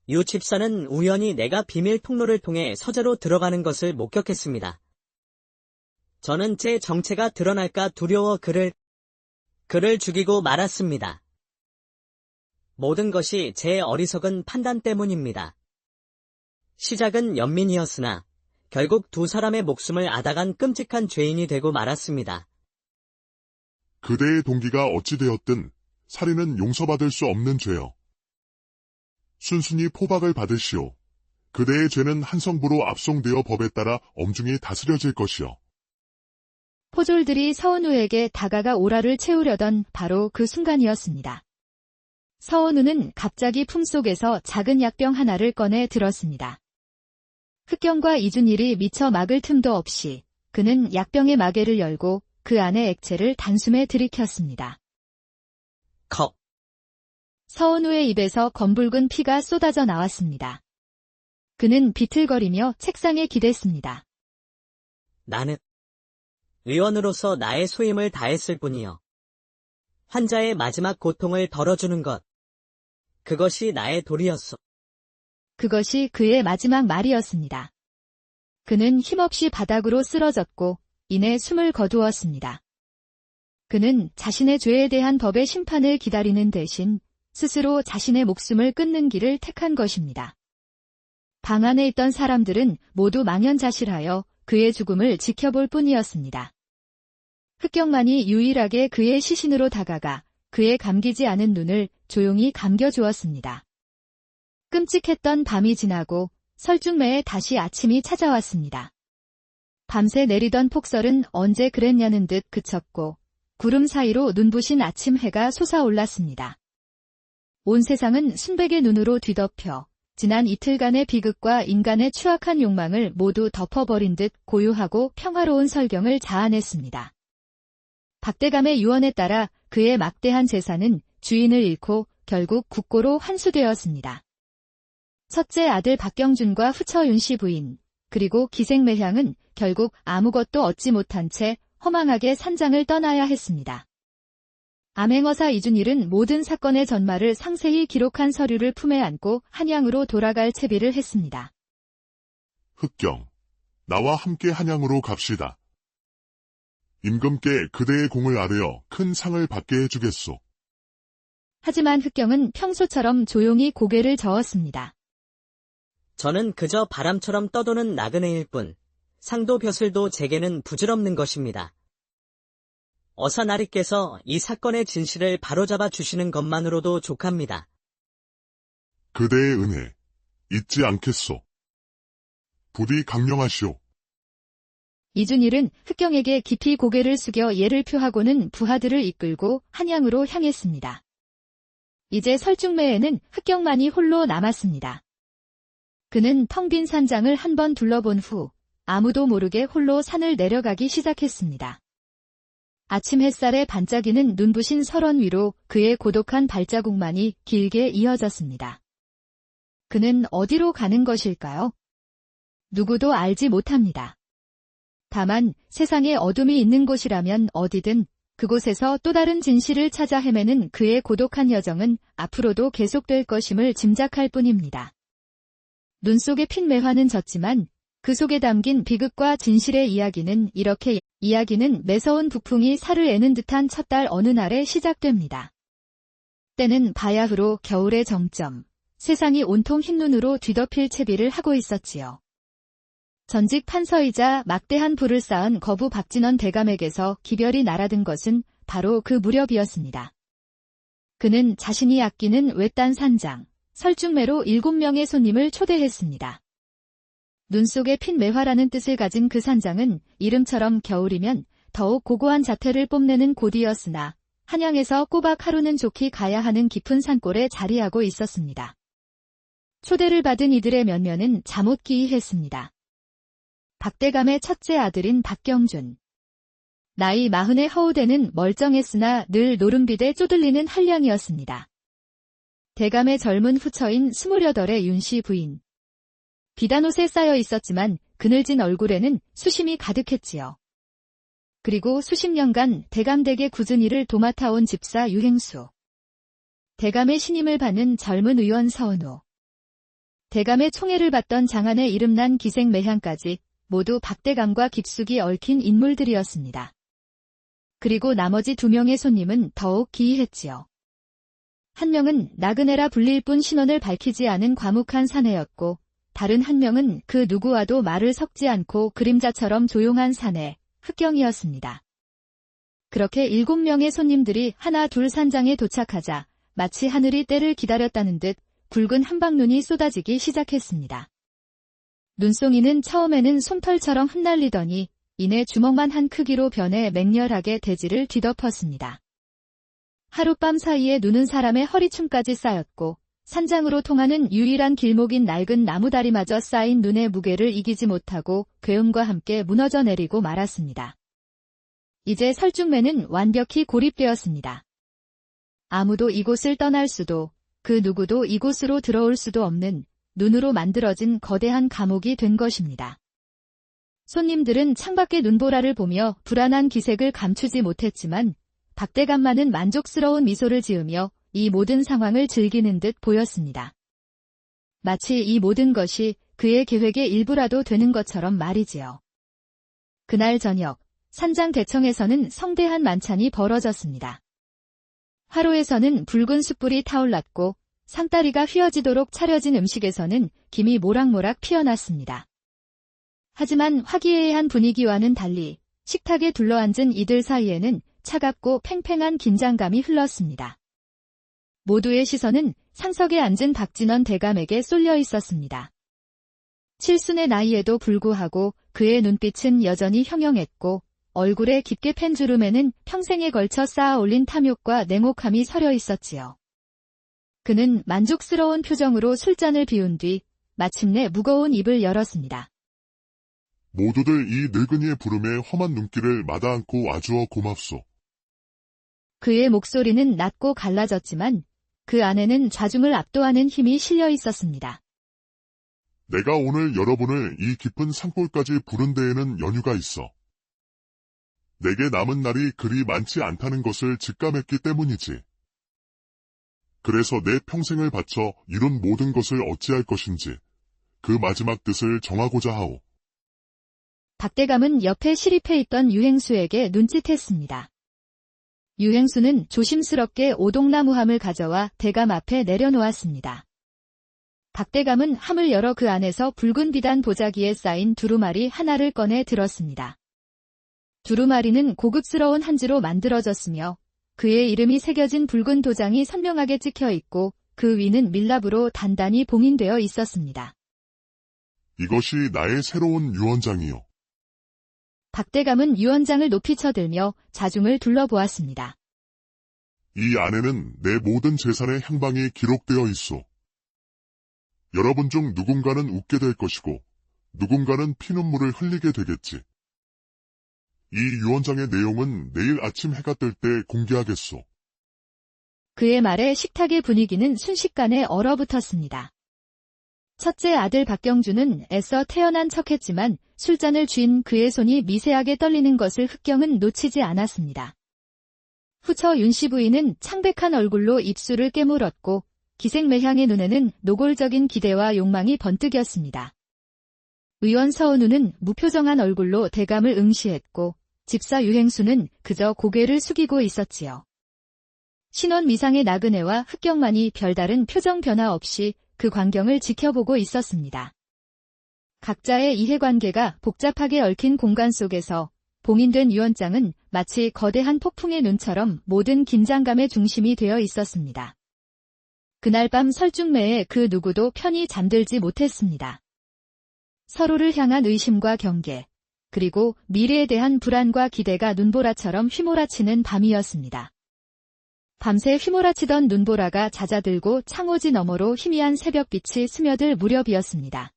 유 집사는 우연히 내가 비밀 통로를 통해 서재로 들어가는 것을 목격했습니다. 저는 제 정체가 드러날까 두려워 그를 죽이고 말았습니다. 모든 것이 제 어리석은 판단 때문입니다. 시작은 연민이었으나 결국 두 사람의 목숨을 앗아간 끔찍한 죄인이 되고 말았습니다. 그대의 동기가 어찌 되었든 살인은 용서받을 수 없는 죄요. 순순히 포박을 받으시오. 그대의 죄는 한성부로 압송되어 법에 따라 엄중히 다스려질 것이요. 포졸들이 서은우에게 다가가 오라를 채우려던 바로 그 순간이었습니다. 서은우는 갑자기 품속에서 작은 약병 하나를 꺼내 들었습니다. 흑경과 이준일이 미처 막을 틈도 없이 그는 약병의 마개를 열고 그 안에 액체를 단숨에 들이켰습니다. 컵. 서은우의 입에서 검붉은 피가 쏟아져 나왔습니다. 그는 비틀거리며 책상에 기댔습니다. 나는 의원으로서 나의 소임을 다했을 뿐이요. 환자의 마지막 고통을 덜어주는 것. 그것이 나의 도리였소. 그것이 그의 마지막 말이었습니다. 그는 힘없이 바닥으로 쓰러졌고 이내 숨을 거두었습니다. 그는 자신의 죄에 대한 법의 심판을 기다리는 대신 스스로 자신의 목숨을 끊는 길을 택한 것입니다. 방 안에 있던 사람들은 모두 망연자실하여 그의 죽음을 지켜볼 뿐이었습니다. 흑경만이 유일하게 그의 시신으로 다가가 그의 감기지 않은 눈을 조용히 감겨주었습니다. 끔찍했던 밤이 지나고 설중매에 다시 아침이 찾아왔습니다. 밤새 내리던 폭설은 언제 그랬냐는 듯 그쳤고 구름 사이로 눈부신 아침 해가 솟아올랐습니다. 온 세상은 순백의 눈으로 뒤덮여 지난 이틀간의 비극과 인간의 추악한 욕망을 모두 덮어버린 듯 고요하고 평화로운 설경을 자아냈습니다. 박대감의 유언에 따라 그의 막대한 재산은 주인을 잃고 결국 국고로 환수되었습니다. 첫째 아들 박경준과 후처윤 씨 부인, 그리고 기생매향은 결국 아무것도 얻지 못한 채 허망하게 산장을 떠나야 했습니다. 암행어사 이준일은 모든 사건의 전말을 상세히 기록한 서류를 품에 안고 한양으로 돌아갈 채비를 했습니다. 흑경, 나와 함께 한양으로 갑시다. 임금께 그대의 공을 아뢰어 큰 상을 받게 해주겠소. 하지만 흑경은 평소처럼 조용히 고개를 저었습니다. 저는 그저 바람처럼 떠도는 나그네일 뿐, 상도 벼슬도 제게는 부질없는 것입니다. 어사나리께서 이 사건의 진실을 바로잡아 주시는 것만으로도 족합니다. 그대의 은혜, 잊지 않겠소. 부디 강령하시오. 이준일은 흑경에게 깊이 고개를 숙여 예를 표하고는 부하들을 이끌고 한양으로 향했습니다. 이제 설중매에는 흑경만이 홀로 남았습니다. 그는 텅 빈 산장을 한번 둘러본 후 아무도 모르게 홀로 산을 내려가기 시작했습니다. 아침 햇살에 반짝이는 눈부신 설원 위로 그의 고독한 발자국만이 길게 이어졌습니다. 그는 어디로 가는 것일까요? 누구도 알지 못합니다. 다만 세상에 어둠이 있는 곳이라면 어디든 그곳에서 또 다른 진실을 찾아 헤매는 그의 고독한 여정은 앞으로도 계속될 것임을 짐작할 뿐입니다. 눈 속의 핀 매화는 졌지만 그 속에 담긴 비극과 진실의 이야기는 이야기는 매서운 북풍이 살을 애는 듯한 첫달 어느 날에 시작됩니다. 때는 바야흐로 겨울의 정점, 세상이 온통 흰눈으로 뒤덮일 채비를 하고 있었지요. 전직 판서이자 막대한 부를 쌓은 거부 박진원 대감에게서 기별이 날아든 것은 바로 그 무렵이었습니다. 그는 자신이 아끼는 외딴 산장, 설중매로 7명의 손님을 초대했습니다. 눈 속에 핀 매화라는 뜻을 가진 그 산장은 이름처럼 겨울이면 더욱 고고한 자태를 뽐내는 곳이었으나 한양에서 꼬박 하루는 좋게 가야 하는 깊은 산골에 자리하고 있었습니다. 초대를 받은 이들의 면면은 잠옷 기이했습니다. 박대감의 첫째 아들인 박경준. 나이 40의 허우대는 멀쩡했으나 늘 노름빗에 쪼들리는 한량이었습니다. 대감의 젊은 후처인 28의 윤씨 부인. 비단옷에 쌓여 있었지만 그늘진 얼굴에는 수심이 가득했지요. 그리고 수십 년간 대감댁의 굳은 일을 도맡아온 집사 유행수. 대감의 신임을 받는 젊은 의원 서은호. 대감의 총애를 받던 장안의 이름난 기생 매향까지 모두 박대감과 깊숙이 얽힌 인물들이었습니다. 그리고 나머지 2명의 손님은 더욱 기이했지요. 한 명은 나그네라 불릴 뿐 신원을 밝히지 않은 과묵한 사내였고 다른 한 명은 그 누구와도 말을 섞지 않고 그림자처럼 조용한 사내, 흑경이었습니다. 그렇게 7명의 손님들이 하나 둘 산장에 도착하자 마치 하늘이 때를 기다렸다는 듯 굵은 한방눈이 쏟아지기 시작했습니다. 눈송이는 처음에는 솜털처럼 흩날리더니 이내 주먹만 한 크기로 변해 맹렬하게 대지를 뒤덮었습니다. 하룻밤 사이에 눈은 사람의 허리춤까지 쌓였고 산장으로 통하는 유일한 길목인 낡은 나무다리마저 쌓인 눈의 무게를 이기지 못하고 괴음과 함께 무너져 내리고 말았습니다. 이제 설중매는 완벽히 고립되었습니다. 아무도 이곳을 떠날 수도 그 누구도 이곳으로 들어올 수도 없는 눈으로 만들어진 거대한 감옥이 된 것입니다. 손님들은 창밖의 눈보라를 보며 불안한 기색을 감추지 못했지만 박대감만은 만족스러운 미소를 지으며 이 모든 상황을 즐기는 듯 보였습니다. 마치 이 모든 것이 그의 계획의 일부라도 되는 것처럼 말이지요. 그날 저녁, 산장 대청에서는 성대한 만찬이 벌어졌습니다. 화로에서는 붉은 숯불이 타올랐고 상다리가 휘어지도록 차려진 음식에서는 김이 모락모락 피어났습니다. 하지만 화기애애한 분위기와는 달리 식탁에 둘러앉은 이들 사이에는 차갑고 팽팽한 긴장감이 흘렀습니다. 모두의 시선은 상석에 앉은 박진원 대감에게 쏠려 있었습니다. 칠순의 나이에도 불구하고 그의 눈빛은 여전히 형형했고 얼굴에 깊게 팬 주름에는 평생에 걸쳐 쌓아 올린 탐욕과 냉혹함이 서려 있었지요. 그는 만족스러운 표정으로 술잔을 비운 뒤 마침내 무거운 입을 열었습니다. 모두들 이 늙은이의 부름에 험한 눈길을 마다않고 와주어 고맙소. 그의 목소리는 낮고 갈라졌지만 그 안에는 좌중을 압도하는 힘이 실려 있었습니다. 내가 오늘 여러분을 이 깊은 산골까지 부른 데에는 연유가 있어. 내게 남은 날이 그리 많지 않다는 것을 직감했기 때문이지. 그래서 내 평생을 바쳐 이룬 모든 것을 어찌할 것인지 그 마지막 뜻을 정하고자 하오. 박대감은 옆에 시립해 있던 유행수에게 눈짓했습니다. 유행수는 조심스럽게 오동나무함을 가져와 대감 앞에 내려놓았습니다. 박대감은 함을 열어 그 안에서 붉은 비단 보자기에 쌓인 두루마리 하나를 꺼내 들었습니다. 두루마리는 고급스러운 한지로 만들어졌으며 그의 이름이 새겨진 붉은 도장이 선명하게 찍혀 있고 그 위는 밀랍으로 단단히 봉인되어 있었습니다. 이것이 나의 새로운 유언장이요. 박대감은 유언장을 높이 쳐들며 자중을 둘러보았습니다. 이 안에는 내 모든 재산의 향방이 기록되어 있어. 여러분 중 누군가는 웃게 될 것이고 누군가는 피눈물을 흘리게 되겠지. 이 유언장의 내용은 내일 아침 해가 뜰 때 공개하겠소. 그의 말에 식탁의 분위기는 순식간에 얼어붙었습니다. 첫째 아들 박경주는 애써 태어난 척했지만 술잔을 쥔 그의 손이 미세하게 떨리는 것을 흑경은 놓치지 않았습니다. 후처 윤씨 부인은 창백한 얼굴로 입술을 깨물었고 기생매향의 눈에는 노골적인 기대와 욕망이 번뜩였습니다. 의원 서은우는 무표정한 얼굴로 대감을 응시했고 집사 유행수는 그저 고개를 숙이고 있었지요. 신원 미상의 나그네와 흑경만이 별다른 표정 변화 없이 그 광경을 지켜보고 있었습니다. 각자의 이해관계가 복잡하게 얽힌 공간 속에서 봉인된 유언장은 마치 거대한 폭풍의 눈처럼 모든 긴장감의 중심이 되어 있었습니다. 그날 밤 설중매에 그 누구도 편히 잠들지 못했습니다. 서로를 향한 의심과 경계, 그리고 미래에 대한 불안과 기대가 눈보라처럼 휘몰아치는 밤이었습니다. 밤새 휘몰아치던 눈보라가 잦아들고 창호지 너머로 희미한 새벽빛이 스며들 무렵이었습니다.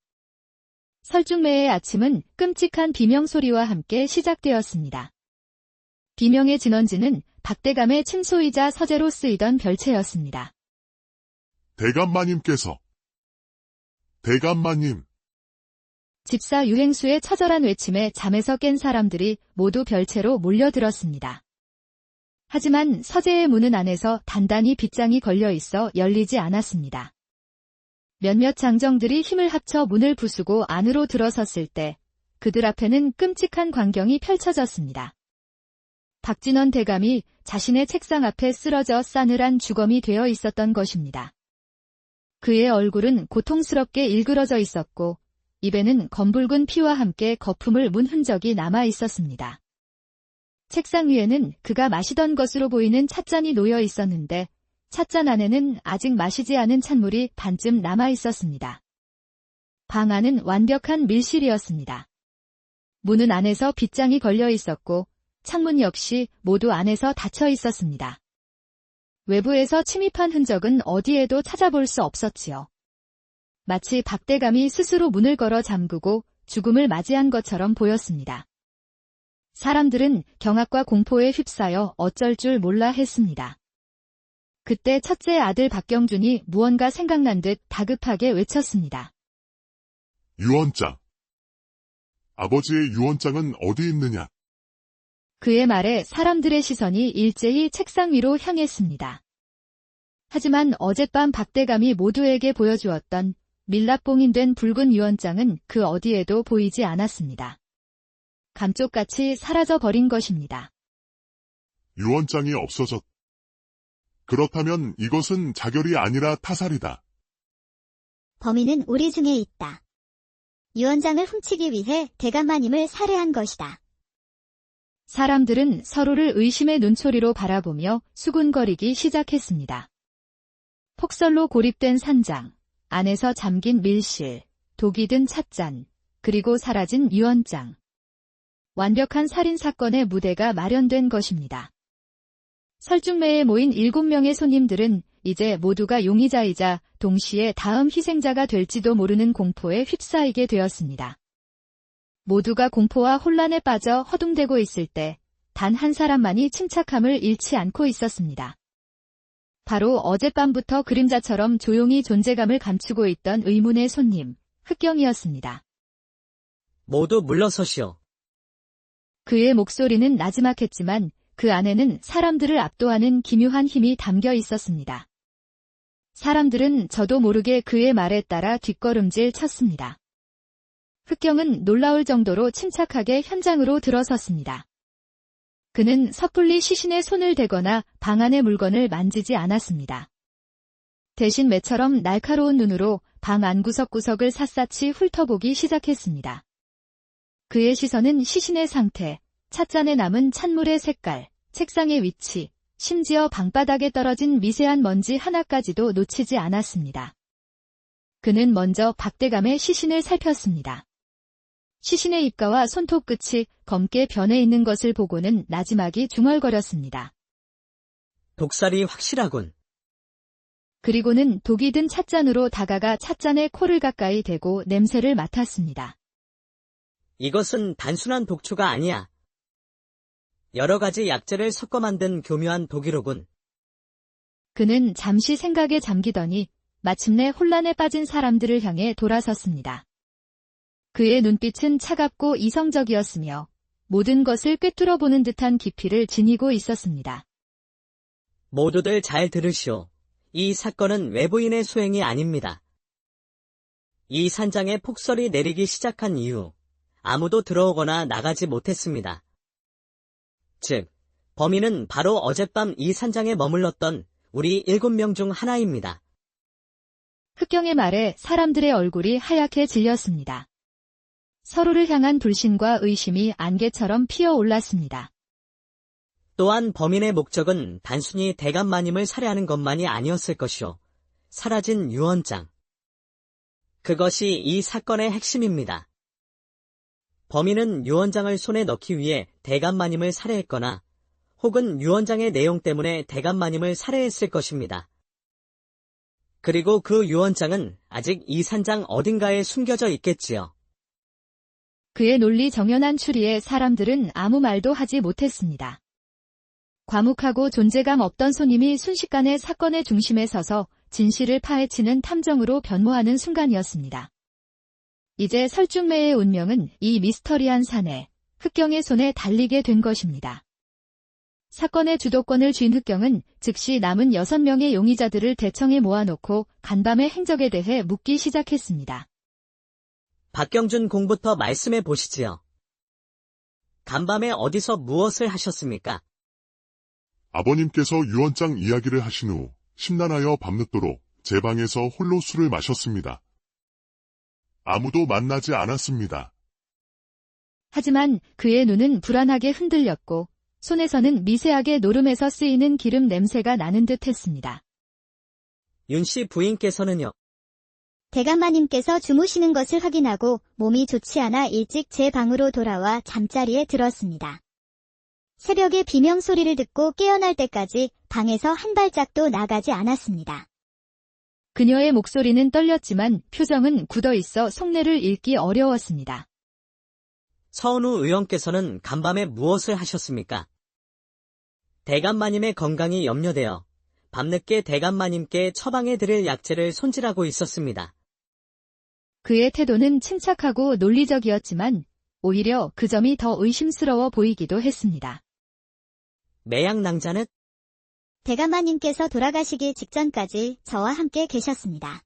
설중매의 아침은 끔찍한 비명소리와 함께 시작되었습니다. 비명의 진원지는 박대감의 침소이자 서재로 쓰이던 별채였습니다. 대감마님께서. 대감마님. 집사 유행수의 처절한 외침에 잠에서 깬 사람들이 모두 별채로 몰려들었습니다. 하지만 서재의 문은 안에서 단단히 빗장이 걸려 있어 열리지 않았습니다. 몇몇 장정들이 힘을 합쳐 문을 부수고 안으로 들어섰을 때 그들 앞에는 끔찍한 광경이 펼쳐졌습니다. 박진원 대감이 자신의 책상 앞에 쓰러져 싸늘한 주검이 되어 있었던 것입니다. 그의 얼굴은 고통스럽게 일그러져 있었고 입에는 검붉은 피와 함께 거품을 문 흔적이 남아 있었습니다. 책상 위에는 그가 마시던 것으로 보이는 찻잔이 놓여 있었는데 찻잔 안에는 아직 마시지 않은 찬물이 반쯤 남아 있었습니다. 방 안은 완벽한 밀실이었습니다. 문은 안에서 빗장이 걸려 있었고 창문 역시 모두 안에서 닫혀 있었습니다. 외부에서 침입한 흔적은 어디에도 찾아볼 수 없었지요. 마치 박대감이 스스로 문을 걸어 잠그고 죽음을 맞이한 것처럼 보였습니다. 사람들은 경악과 공포에 휩싸여 어쩔 줄 몰라 했습니다. 그때 첫째 아들 박경준이 무언가 생각난 듯 다급하게 외쳤습니다. 유언장. 아버지의 유언장은 어디 있느냐? 그의 말에 사람들의 시선이 일제히 책상 위로 향했습니다. 하지만 어젯밤 박대감이 모두에게 보여주었던 밀랍봉인된 붉은 유언장은 그 어디에도 보이지 않았습니다. 감쪽같이 사라져버린 것입니다. 유언장이 없어졌. 그렇다면 이것은 자결이 아니라 타살이다. 범인은 우리 중에 있다. 유언장을 훔치기 위해 대감마님을 살해한 것이다. 사람들은 서로를 의심의 눈초리로 바라보며 수군거리기 시작했습니다. 폭설로 고립된 산장, 안에서 잠긴 밀실, 독이 든 찻잔, 그리고 사라진 유언장. 완벽한 살인사건의 무대가 마련된 것입니다. 설중매에 모인 7명의 손님들은 이제 모두가 용의자이자 동시에 다음 희생자가 될지도 모르는 공포에 휩싸이게 되었습니다. 모두가 공포와 혼란에 빠져 허둥대고 있을 때 단 한 사람만이 침착함을 잃지 않고 있었습니다. 바로 어젯밤부터 그림자처럼 조용히 존재감을 감추고 있던 의문의 손님, 흑경이었습니다. 모두 물러서시오. 그의 목소리는 나지막했지만 그 안에는 사람들을 압도하는 기묘한 힘이 담겨 있었습니다. 사람들은 저도 모르게 그의 말에 따라 뒷걸음질 쳤습니다. 흑경은 놀라울 정도로 침착하게 현장으로 들어섰습니다. 그는 섣불리 시신의 손을 대거나 방 안의 물건을 만지지 않았습니다. 대신 매처럼 날카로운 눈으로 방 안 구석구석을 샅샅이 훑어보기 시작했습니다. 그의 시선은 시신의 상태, 찻잔에 남은 찬물의 색깔, 책상의 위치, 심지어 방바닥에 떨어진 미세한 먼지 하나까지도 놓치지 않았습니다. 그는 먼저 박대감의 시신을 살폈습니다. 시신의 입가와 손톱 끝이 검게 변해 있는 것을 보고는 나지막이 중얼거렸습니다. 독살이 확실하군. 그리고는 독이 든 찻잔으로 다가가 찻잔에 코를 가까이 대고 냄새를 맡았습니다. 이것은 단순한 독초가 아니야. 여러 가지 약재를 섞어 만든 교묘한 독이로군. 그는 잠시 생각에 잠기더니 마침내 혼란에 빠진 사람들을 향해 돌아섰습니다. 그의 눈빛은 차갑고 이성적이었으며 모든 것을 꿰뚫어 보는 듯한 깊이를 지니고 있었습니다. 모두들 잘 들으시오. 이 사건은 외부인의 소행이 아닙니다. 이 산장에 폭설이 내리기 시작한 이후 아무도 들어오거나 나가지 못했습니다. 즉, 범인은 바로 어젯밤 이 산장에 머물렀던 우리 7명 중 하나입니다. 흑경의 말에 사람들의 얼굴이 하얗게 질렸습니다. 서로를 향한 불신과 의심이 안개처럼 피어올랐습니다. 또한 범인의 목적은 단순히 대감마님을 살해하는 것만이 아니었을 것이오. 사라진 유언장. 그것이 이 사건의 핵심입니다. 범인은 유언장을 손에 넣기 위해 대감마님을 살해했거나 혹은 유언장의 내용 때문에 대감마님을 살해했을 것입니다. 그리고 그 유언장은 아직 이 산장 어딘가에 숨겨져 있겠지요. 그의 논리 정연한 추리에 사람들은 아무 말도 하지 못했습니다. 과묵하고 존재감 없던 손님이 순식간에 사건의 중심에 서서 진실을 파헤치는 탐정으로 변모하는 순간이었습니다. 이제 설중매의 운명은 이 미스터리한 사내, 흑경의 손에 달리게 된 것입니다. 사건의 주도권을 쥔 흑경은 즉시 남은 6명의 용의자들을 대청에 모아놓고 간밤의 행적에 대해 묻기 시작했습니다. 박경준 공부터 말씀해 보시지요. 간밤에 어디서 무엇을 하셨습니까? 아버님께서 유언장 이야기를 하신 후 심란하여 밤늦도록 제 방에서 홀로 술을 마셨습니다. 아무도 만나지 않았습니다. 하지만 그의 눈은 불안하게 흔들렸고 손에서는 미세하게 노름에서 쓰이는 기름 냄새가 나는 듯 했습니다. 윤 씨 부인께서는요? 대감마님께서 주무시는 것을 확인하고 몸이 좋지 않아 일찍 제 방으로 돌아와 잠자리에 들었습니다. 새벽에 비명 소리를 듣고 깨어날 때까지 방에서 한 발짝도 나가지 않았습니다. 그녀의 목소리는 떨렸지만 표정은 굳어있어 속내를 읽기 어려웠습니다. 서은우 의원께서는 간밤에 무엇을 하셨습니까? 대감마님의 건강이 염려되어 밤늦게 대감마님께 처방해 드릴 약재를 손질하고 있었습니다. 그의 태도는 침착하고 논리적이었지만 오히려 그 점이 더 의심스러워 보이기도 했습니다. 매약낭자는? 대감마님께서 돌아가시기 직전까지 저와 함께 계셨습니다.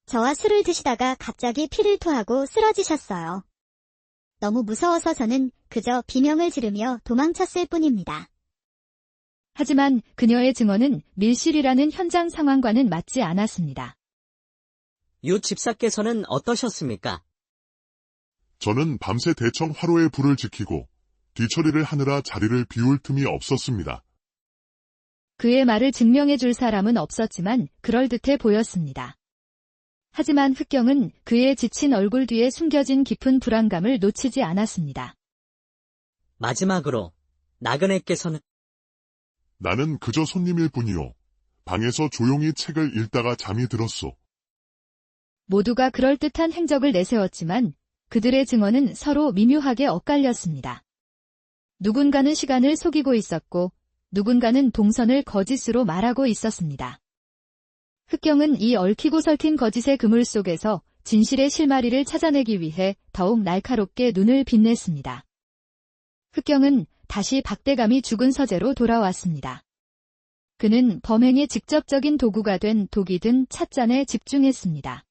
저와 술을 드시다가 갑자기 피를 토하고 쓰러지셨어요. 너무 무서워서 저는 그저 비명을 지르며 도망쳤을 뿐입니다. 하지만 그녀의 증언은 밀실이라는 현장 상황과는 맞지 않았습니다. 유 집사께서는 어떠셨습니까? 저는 밤새 대청 화로의 불을 지키고 뒤처리를 하느라 자리를 비울 틈이 없었습니다. 그의 말을 증명해 줄 사람은 없었지만 그럴듯해 보였습니다. 하지만 흑경은 그의 지친 얼굴 뒤에 숨겨진 깊은 불안감을 놓치지 않았습니다. 마지막으로 나그네께서는? 나는 그저 손님일 뿐이요. 방에서 조용히 책을 읽다가 잠이 들었소. 모두가 그럴듯한 행적을 내세웠지만 그들의 증언은 서로 미묘하게 엇갈렸습니다. 누군가는 시간을 속이고 있었고 누군가는 동선을 거짓으로 말하고 있었습니다. 흑경은 이 얽히고 설킨 거짓의 그물 속에서 진실의 실마리를 찾아내기 위해 더욱 날카롭게 눈을 빛냈습니다. 흑경은 다시 박대감이 죽은 서재로 돌아왔습니다. 그는 범행의 직접적인 도구가 된 독이 든 찻잔에 집중했습니다.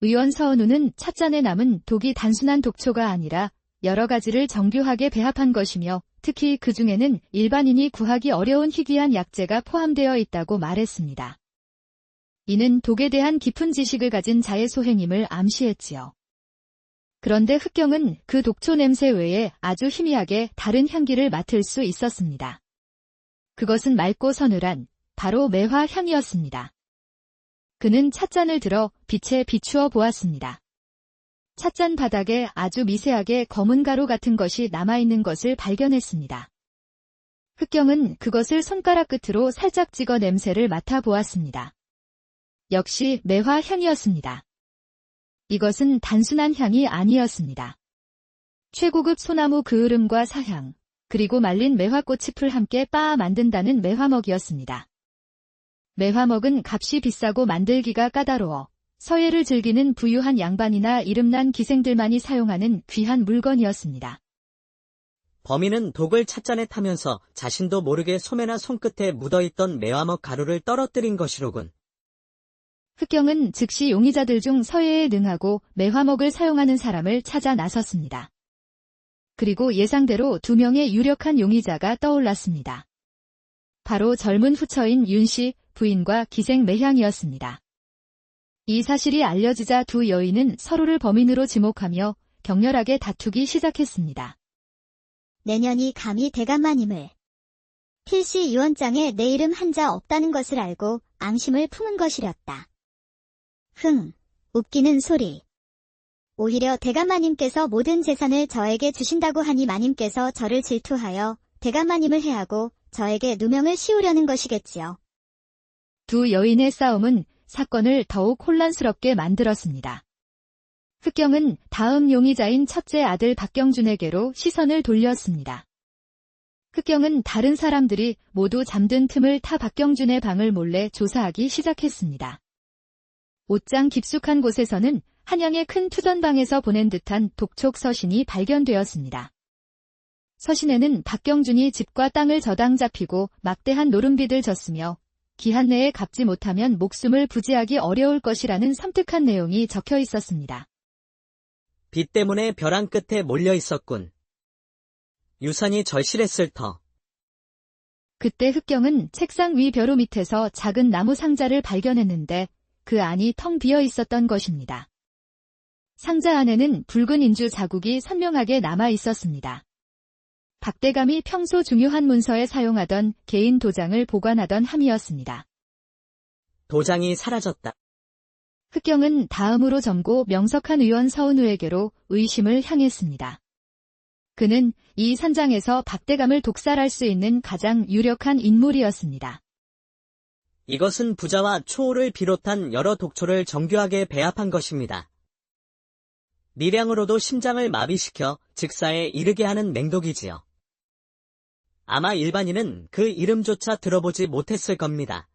의원 서은우는 찻잔에 남은 독이 단순한 독초가 아니라 여러 가지를 정교하게 배합한 것이며 특히 그 중에는 일반인이 구하기 어려운 희귀한 약재가 포함되어 있다고 말했습니다. 이는 독에 대한 깊은 지식을 가진 자의 소행임을 암시했지요. 그런데 흑경은 그 독초 냄새 외에 아주 희미하게 다른 향기를 맡을 수 있었습니다. 그것은 맑고 서늘한 바로 매화 향이었습니다. 그는 찻잔을 들어 빛에 비추어 보았습니다. 찻잔 바닥에 아주 미세하게 검은 가루 같은 것이 남아있는 것을 발견했습니다. 흑경은 그것을 손가락 끝으로 살짝 찍어 냄새를 맡아보았습니다. 역시 매화 향이었습니다. 이것은 단순한 향이 아니었습니다. 최고급 소나무 그을음과 사향, 그리고 말린 매화꽃잎을 함께 빻아 만든다는 매화먹이었습니다. 매화먹은 값이 비싸고 만들기가 까다로워 서예를 즐기는 부유한 양반이나 이름난 기생들만이 사용하는 귀한 물건이었습니다. 범인은 독을 찻잔에 타면서 자신도 모르게 소매나 손끝에 묻어있던 매화먹 가루를 떨어뜨린 것이로군. 흑경은 즉시 용의자들 중 서예에 능하고 매화먹을 사용하는 사람을 찾아 나섰습니다. 그리고 예상대로 2명의 유력한 용의자가 떠올랐습니다. 바로 젊은 후처인 윤씨 부인과 기생 매향이었습니다. 이 사실이 알려지자 두 여인은 서로를 범인으로 지목하며 격렬하게 다투기 시작했습니다. 내년이 감히 대감마님을. 필시 유언장에 내 이름 한자 없다는 것을 알고 앙심을 품은 것이렸다. 웃기는 소리. 오히려 대감마님께서 모든 재산을 저에게 주신다고 하니 마님께서 저를 질투하여 대감마님을 해하고 저에게 누명을 씌우려는 것이겠지요. 두 여인의 싸움은 사건을 더욱 혼란스럽게 만들었습니다. 흑경은 다음 용의자인 첫째 아들 박경준에게로 시선을 돌렸습니다. 흑경은 다른 사람들이 모두 잠든 틈을 타 박경준의 방을 몰래 조사하기 시작했습니다. 옷장 깊숙한 곳에서는 한양의 큰 투전방에서 보낸 듯한 독촉 서신이 발견되었습니다. 서신에는 박경준이 집과 땅을 저당 잡히고 막대한 노름빚을 졌으며 기한 내에 갚지 못하면 목숨을 부지하기 어려울 것이라는 섬뜩한 내용이 적혀 있었습니다. 빚 때문에 벼랑 끝에 몰려 있었군. 유산이 절실했을 터. 그때 흑경은 책상 위 벼루 밑에서 작은 나무 상자를 발견했는데 그 안이 텅 비어 있었던 것입니다. 상자 안에는 붉은 인주 자국이 선명하게 남아 있었습니다. 박대감이 평소 중요한 문서에 사용하던 개인 도장을 보관하던 함이었습니다. 도장이 사라졌다. 흑경은 다음으로 젊고 명석한 의원 서은우에게로 의심을 향했습니다. 그는 이 산장에서 박대감을 독살할 수 있는 가장 유력한 인물이었습니다. 이것은 부자와 초호를 비롯한 여러 독초를 정교하게 배합한 것입니다. 미량으로도 심장을 마비시켜 즉사에 이르게 하는 맹독이지요. 아마 일반인은 그 이름조차 들어보지 못했을 겁니다.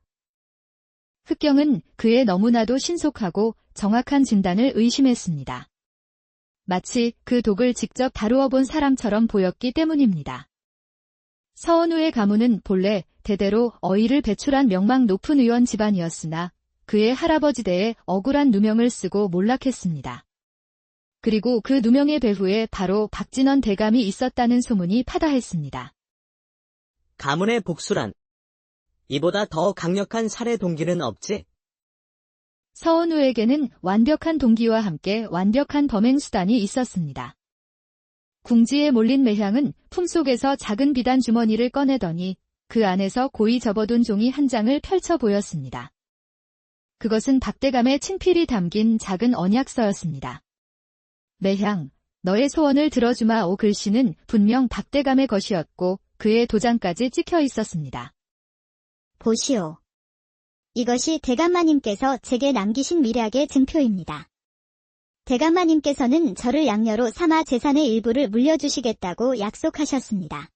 흑경은 그의 너무나도 신속하고 정확한 진단을 의심했습니다. 마치 그 독을 직접 다루어 본 사람처럼 보였기 때문입니다. 서은우의 가문은 본래 대대로 어이를 배출한 명망 높은 의원 집안이었으나 그의 할아버지 대에 억울한 누명을 쓰고 몰락했습니다. 그리고 그 누명의 배후에 바로 박진원 대감이 있었다는 소문이 파다했습니다. 가문의 복수란 이보다 더 강력한 살해 동기는 없지? 서은우에게는 완벽한 동기와 함께 완벽한 범행 수단이 있었습니다. 궁지에 몰린 매향은 품속에서 작은 비단 주머니를 꺼내더니 그 안에서 고이 접어둔 종이 한 장을 펼쳐 보였습니다. 그것은 박대감의 친필이 담긴 작은 언약서였습니다. 매향, 너의 소원을 들어주마오 글씨는 분명 박대감의 것이었고 그의 도장까지 찍혀 있었습니다. 보시오. 이것이 대감마님께서 제게 남기신 미략의 증표입니다. 대감마님께서는 저를 양녀로 삼아 재산의 일부를 물려주시겠다고 약속하셨습니다.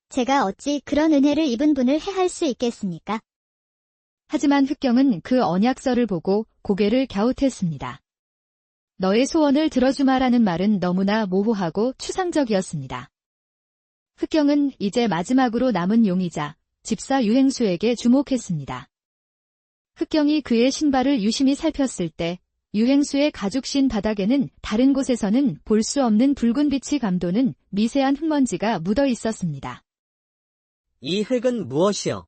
제가 어찌 그런 은혜를 입은 분을 해할 수 있겠습니까? 하지만 흑경은 그 언약서를 보고 고개를 갸웃했습니다. 너의 소원을 들어주마라는 말은 너무나 모호하고 추상적이었습니다. 흑경은 이제 마지막으로 남은 용의자, 집사 유행수에게 주목했습니다. 흑경이 그의 신발을 유심히 살폈을 때 유행수의 가죽신 바닥에는 다른 곳에서는 볼 수 없는 붉은 빛이 감도는 미세한 흙먼지가 묻어 있었습니다. 이 흙은 무엇이요?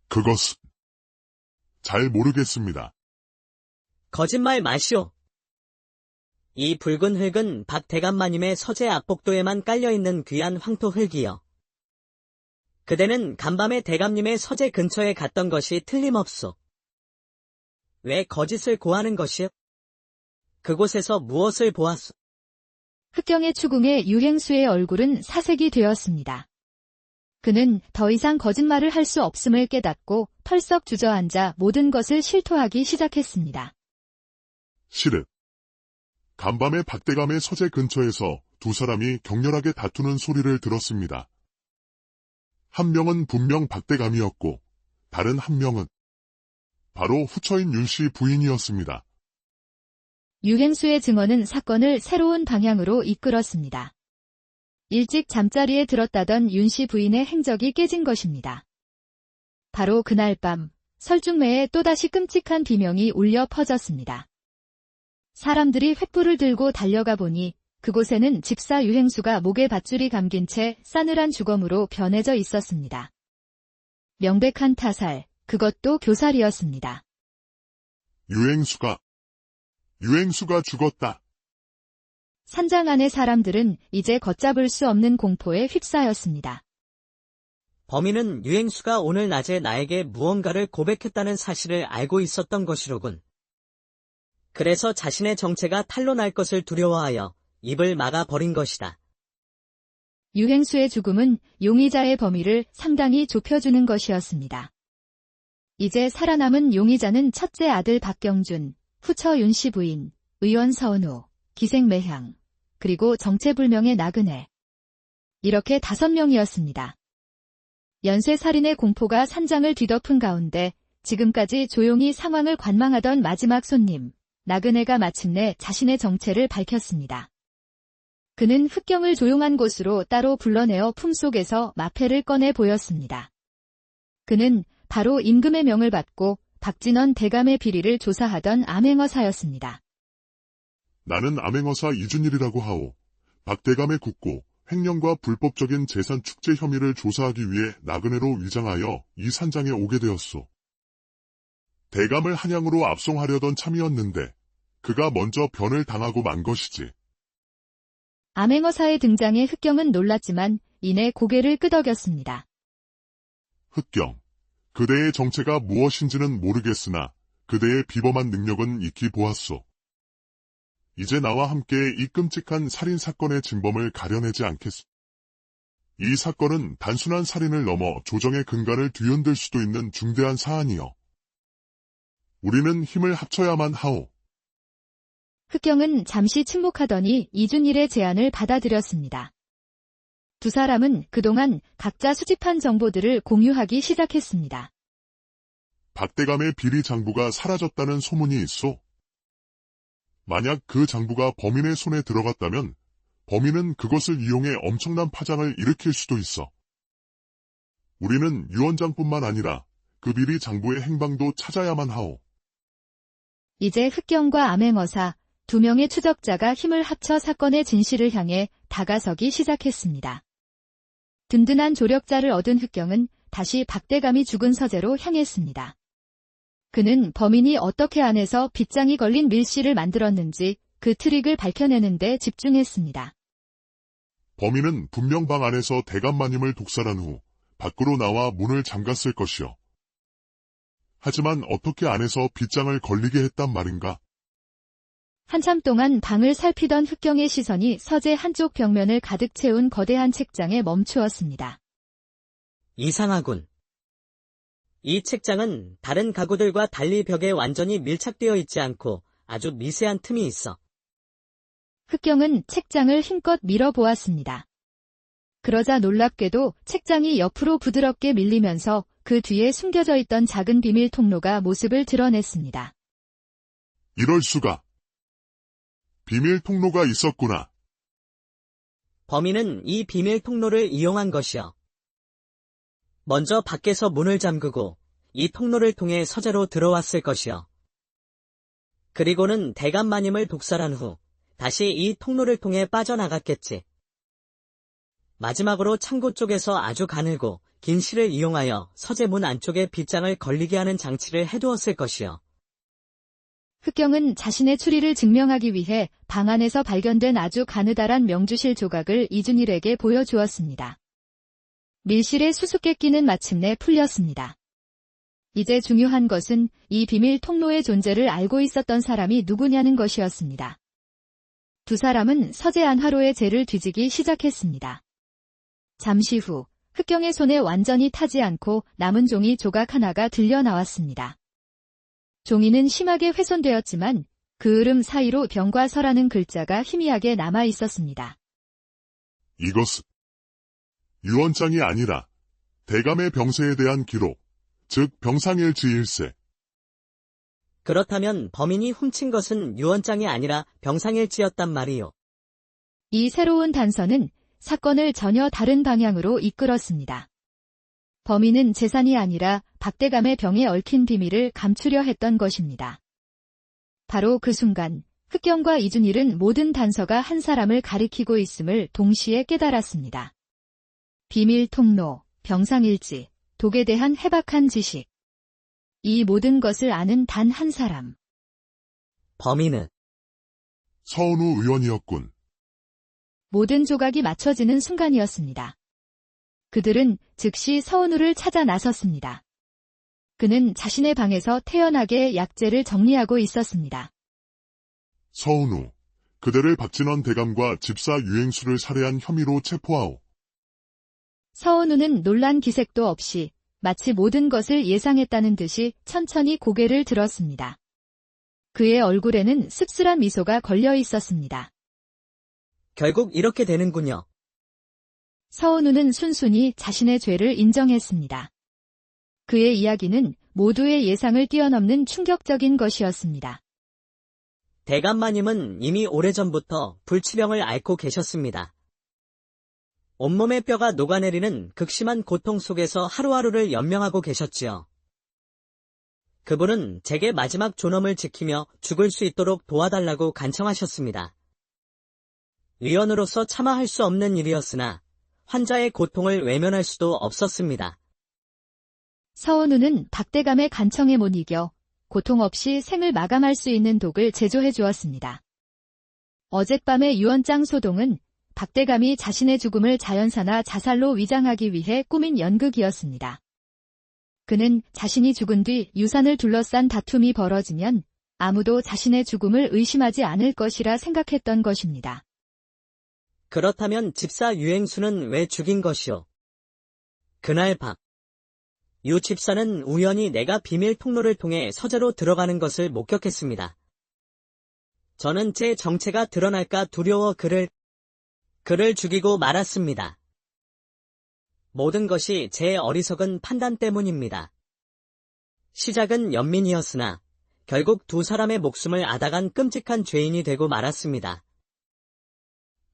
그것은 잘 모르겠습니다. 거짓말 마시오. 이 붉은 흙은 박 대감마님의 서재 앞복도에만 깔려있는 귀한 황토 흙이요. 그대는 간밤에 대감님의 서재 근처에 갔던 것이 틀림없소. 왜 거짓을 고하는 것이요? 그곳에서 무엇을 보았소? 흑경의 추궁에 유행수의 얼굴은 사색이 되었습니다. 그는 더 이상 거짓말을 할 수 없음을 깨닫고 털썩 주저앉아 모든 것을 실토하기 시작했습니다. 시릇. 간밤에 박대감의 서재 근처에서 두 사람이 격렬하게 다투는 소리를 들었습니다. 한 명은 분명 박대감이었고 다른 한 명은 바로 후처인 윤씨 부인이었습니다. 유행수의 증언은 사건을 새로운 방향으로 이끌었습니다. 일찍 잠자리에 들었다던 윤씨 부인의 행적이 깨진 것입니다. 바로 그날 밤 설중매에 또다시 끔찍한 비명이 울려 퍼졌습니다. 사람들이 횃불을 들고 달려가 보니 그곳에는 집사 유행수가 목에 밧줄이 감긴 채 싸늘한 주검으로 변해져 있었습니다. 명백한 타살, 그것도 교살이었습니다. 유행수가 죽었다. 산장 안의 사람들은 이제 걷잡을 수 없는 공포에 휩싸였습니다. 범인은 유행수가 오늘 낮에 나에게 무언가를 고백했다는 사실을 알고 있었던 것이로군. 그래서 자신의 정체가 탄로날 것을 두려워하여 입을 막아버린 것이다. 유행수의 죽음은 용의자의 범위를 상당히 좁혀주는 것이었습니다. 이제 살아남은 용의자는 첫째 아들 박경준, 후처 윤씨 부인, 의원 서은우, 기생 매향, 그리고 정체불명의 나그네. 이렇게 5명이었습니다. 연쇄살인의 공포가 산장을 뒤덮은 가운데 지금까지 조용히 상황을 관망하던 마지막 손님, 나그네가 마침내 자신의 정체를 밝혔습니다. 그는 흑경을 조용한 곳으로 따로 불러내어 품속에서 마패를 꺼내 보였습니다. 그는 바로 임금의 명을 받고 박진원 대감의 비리를 조사하던 암행어사였습니다. 나는 암행어사 이준일이라고 하오. 박대감의 국고, 횡령과 불법적인 재산 축제 혐의를 조사하기 위해 나그네로 위장하여 이 산장에 오게 되었소. 대감을 한양으로 압송하려던 참이었는데 그가 먼저 변을 당하고 만 것이지. 암행어사의 등장에 흑경은 놀랐지만 이내 고개를 끄덕였습니다. 흑경, 그대의 정체가 무엇인지는 모르겠으나 그대의 비범한 능력은 익히 보았소. 이제 나와 함께 이 끔찍한 살인사건의 진범을 가려내지 않겠소. 이 사건은 단순한 살인을 넘어 조정의 근간을 뒤흔들 수도 있는 중대한 사안이요. 우리는 힘을 합쳐야만 하오. 흑경은 잠시 침묵하더니 이준일의 제안을 받아들였습니다. 두 사람은 그동안 각자 수집한 정보들을 공유하기 시작했습니다. 박대감의 비리 장부가 사라졌다는 소문이 있소. 만약 그 장부가 범인의 손에 들어갔다면 범인은 그것을 이용해 엄청난 파장을 일으킬 수도 있어. 우리는 유원장뿐만 아니라 그 비리 장부의 행방도 찾아야만 하오. 이제 흑경과 암행어사 2명의 추적자가 힘을 합쳐 사건의 진실을 향해 다가서기 시작했습니다. 든든한 조력자를 얻은 흑경은 다시 박대감이 죽은 서재로 향했습니다. 그는 범인이 어떻게 안에서 빗장이 걸린 밀실을 만들었는지 그 트릭을 밝혀내는 데 집중했습니다. 범인은 분명 방 안에서 대감마님을 독살한 후 밖으로 나와 문을 잠갔을 것이요. 하지만 어떻게 안에서 빗장을 걸리게 했단 말인가? 한참 동안 방을 살피던 흑경의 시선이 서재 한쪽 벽면을 가득 채운 거대한 책장에 멈추었습니다. 이상하군. 이 책장은 다른 가구들과 달리 벽에 완전히 밀착되어 있지 않고 아주 미세한 틈이 있어. 흑경은 책장을 힘껏 밀어보았습니다. 그러자 놀랍게도 책장이 옆으로 부드럽게 밀리면서 그 뒤에 숨겨져 있던 작은 비밀 통로가 모습을 드러냈습니다. 이럴 수가. 비밀 통로가 있었구나. 범인은 이 비밀 통로를 이용한 것이요. 먼저 밖에서 문을 잠그고 이 통로를 통해 서재로 들어왔을 것이요. 그리고는 대감마님을 독살한 후 다시 이 통로를 통해 빠져나갔겠지. 마지막으로 창고 쪽에서 아주 가늘고 긴 실을 이용하여 서재 문 안쪽에 빗장을 걸리게 하는 장치를 해두었을 것이요. 흑경은 자신의 추리를 증명하기 위해 방 안에서 발견된 아주 가느다란 명주실 조각을 이준일에게 보여주었습니다. 밀실의 수수께끼는 마침내 풀렸습니다. 이제 중요한 것은 이 비밀 통로의 존재를 알고 있었던 사람이 누구냐는 것이었습니다. 두 사람은 서재 안화로의 재를 뒤지기 시작했습니다. 잠시 후 흑경의 손에 완전히 타지 않고 남은 종이 조각 하나가 들려 나왔습니다. 종이는 심하게 훼손되었지만 그 으름 사이로 병과 서라는 글자가 희미하게 남아 있었습니다. 이것은 유언장이 아니라 대감의 병세에 대한 기록, 즉 병상일지일세. 그렇다면 범인이 훔친 것은 유언장이 아니라 병상일지였단 말이요. 이 새로운 단서는 사건을 전혀 다른 방향으로 이끌었습니다. 범인은 재산이 아니라 박대감의 병에 얽힌 비밀을 감추려 했던 것입니다. 바로 그 순간 흑경과 이준일은 모든 단서가 한 사람을 가리키고 있음을 동시에 깨달았습니다. 비밀 통로, 병상일지, 독에 대한 해박한 지식. 이 모든 것을 아는 단 한 사람. 범인은 서은우 의원이었군. 모든 조각이 맞춰지는 순간이었습니다. 그들은 즉시 서은우를 찾아 나섰습니다. 그는 자신의 방에서 태연하게 약재를 정리하고 있었습니다. 서은우, 그대를 박진원 대감과 집사 유행수를 살해한 혐의로 체포하오. 서은우는 놀란 기색도 없이 마치 모든 것을 예상했다는 듯이 천천히 고개를 들었습니다. 그의 얼굴에는 씁쓸한 미소가 걸려 있었습니다. 결국 이렇게 되는군요. 서은우는 순순히 자신의 죄를 인정했습니다. 그의 이야기는 모두의 예상을 뛰어넘는 충격적인 것이었습니다. 대감마님은 이미 오래전부터 불치병을 앓고 계셨습니다. 온몸의 뼈가 녹아내리는 극심한 고통 속에서 하루하루를 연명하고 계셨지요. 그분은 제게 마지막 존엄을 지키며 죽을 수 있도록 도와달라고 간청하셨습니다. 의원으로서 참아할 수 없는 일이었으나 환자의 고통을 외면할 수도 없었습니다. 서은우는 박대감의 간청에 못 이겨 고통 없이 생을 마감할 수 있는 독을 제조해 주었습니다. 어젯밤의 유언장 소동은 박대감이 자신의 죽음을 자연사나 자살로 위장하기 위해 꾸민 연극이었습니다. 그는 자신이 죽은 뒤 유산을 둘러싼 다툼이 벌어지면 아무도 자신의 죽음을 의심하지 않을 것이라 생각했던 것입니다. 그렇다면 집사 유행수는 왜 죽인 것이오? 그날 밤, 유 집사는 우연히 내가 비밀 통로를 통해 서재로 들어가는 것을 목격했습니다. 저는 제 정체가 드러날까 두려워 그를 죽이고 말았습니다. 모든 것이 제 어리석은 판단 때문입니다. 시작은 연민이었으나 결국 두 사람의 목숨을 앗아간 끔찍한 죄인이 되고 말았습니다.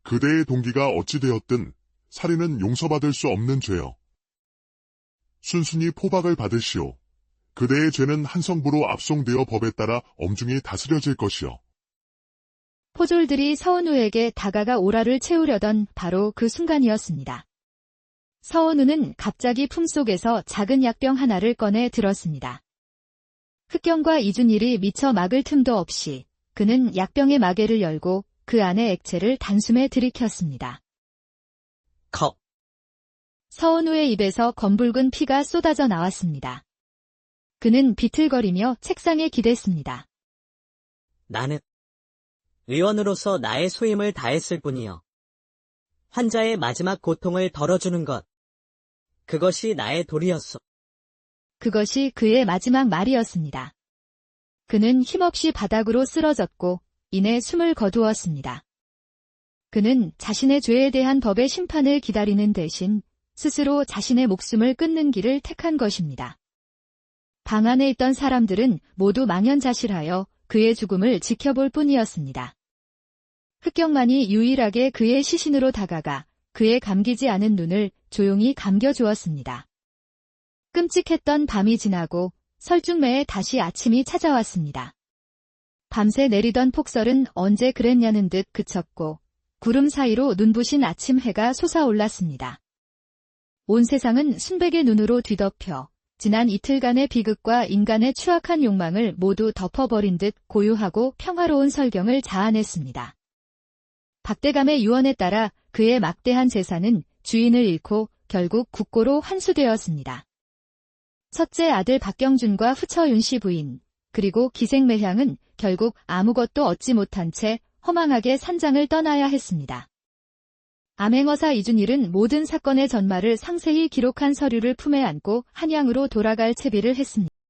그대의 동기가 어찌되었든 살인은 용서받을 수 없는 죄여. 순순히 포박을 받으시오. 그대의 죄는 한성부로 압송되어 법에 따라 엄중히 다스려질 것이요. 포졸들이 서은우에게 다가가 오라를 채우려던 바로 그 순간이었습니다. 서은우는 갑자기 품속에서 작은 약병 하나를 꺼내 들었습니다. 흑경과 이준일이 미처 막을 틈도 없이 그는 약병의 마개를 열고 그 안에 액체를 단숨에 들이켰습니다. 컵. 서은우의 입에서 검붉은 피가 쏟아져 나왔습니다. 그는 비틀거리며 책상에 기댔습니다. 나는 의원으로서 나의 소임을 다했을 뿐이요. 환자의 마지막 고통을 덜어주는 것. 그것이 나의 도리였소. 그것이 그의 마지막 말이었습니다. 그는 힘없이 바닥으로 쓰러졌고 이내 숨을 거두었습니다. 그는 자신의 죄에 대한 법의 심판을 기다리는 대신 스스로 자신의 목숨을 끊는 길을 택한 것입니다. 방 안에 있던 사람들은 모두 망연자실하여 그의 죽음을 지켜볼 뿐이었습니다. 흑경만이 유일하게 그의 시신으로 다가가 그의 감기지 않은 눈을 조용히 감겨주었습니다. 끔찍했던 밤이 지나고 설중매에 다시 아침이 찾아왔습니다. 밤새 내리던 폭설은 언제 그랬냐는 듯 그쳤고 구름 사이로 눈부신 아침 해가 솟아올랐습니다. 온 세상은 순백의 눈으로 뒤덮여 지난 이틀간의 비극과 인간의 추악한 욕망을 모두 덮어버린 듯 고요하고 평화로운 설경을 자아냈습니다. 박대감의 유언에 따라 그의 막대한 재산은 주인을 잃고 결국 국고로 환수되었습니다. 첫째 아들 박경준과 후처윤 씨 부인, 그리고 기생매향은 결국 아무것도 얻지 못한 채 허망하게 산장을 떠나야 했습니다. 암행어사 이준일은 모든 사건의 전말을 상세히 기록한 서류를 품에 안고 한양으로 돌아갈 채비를 했습니다.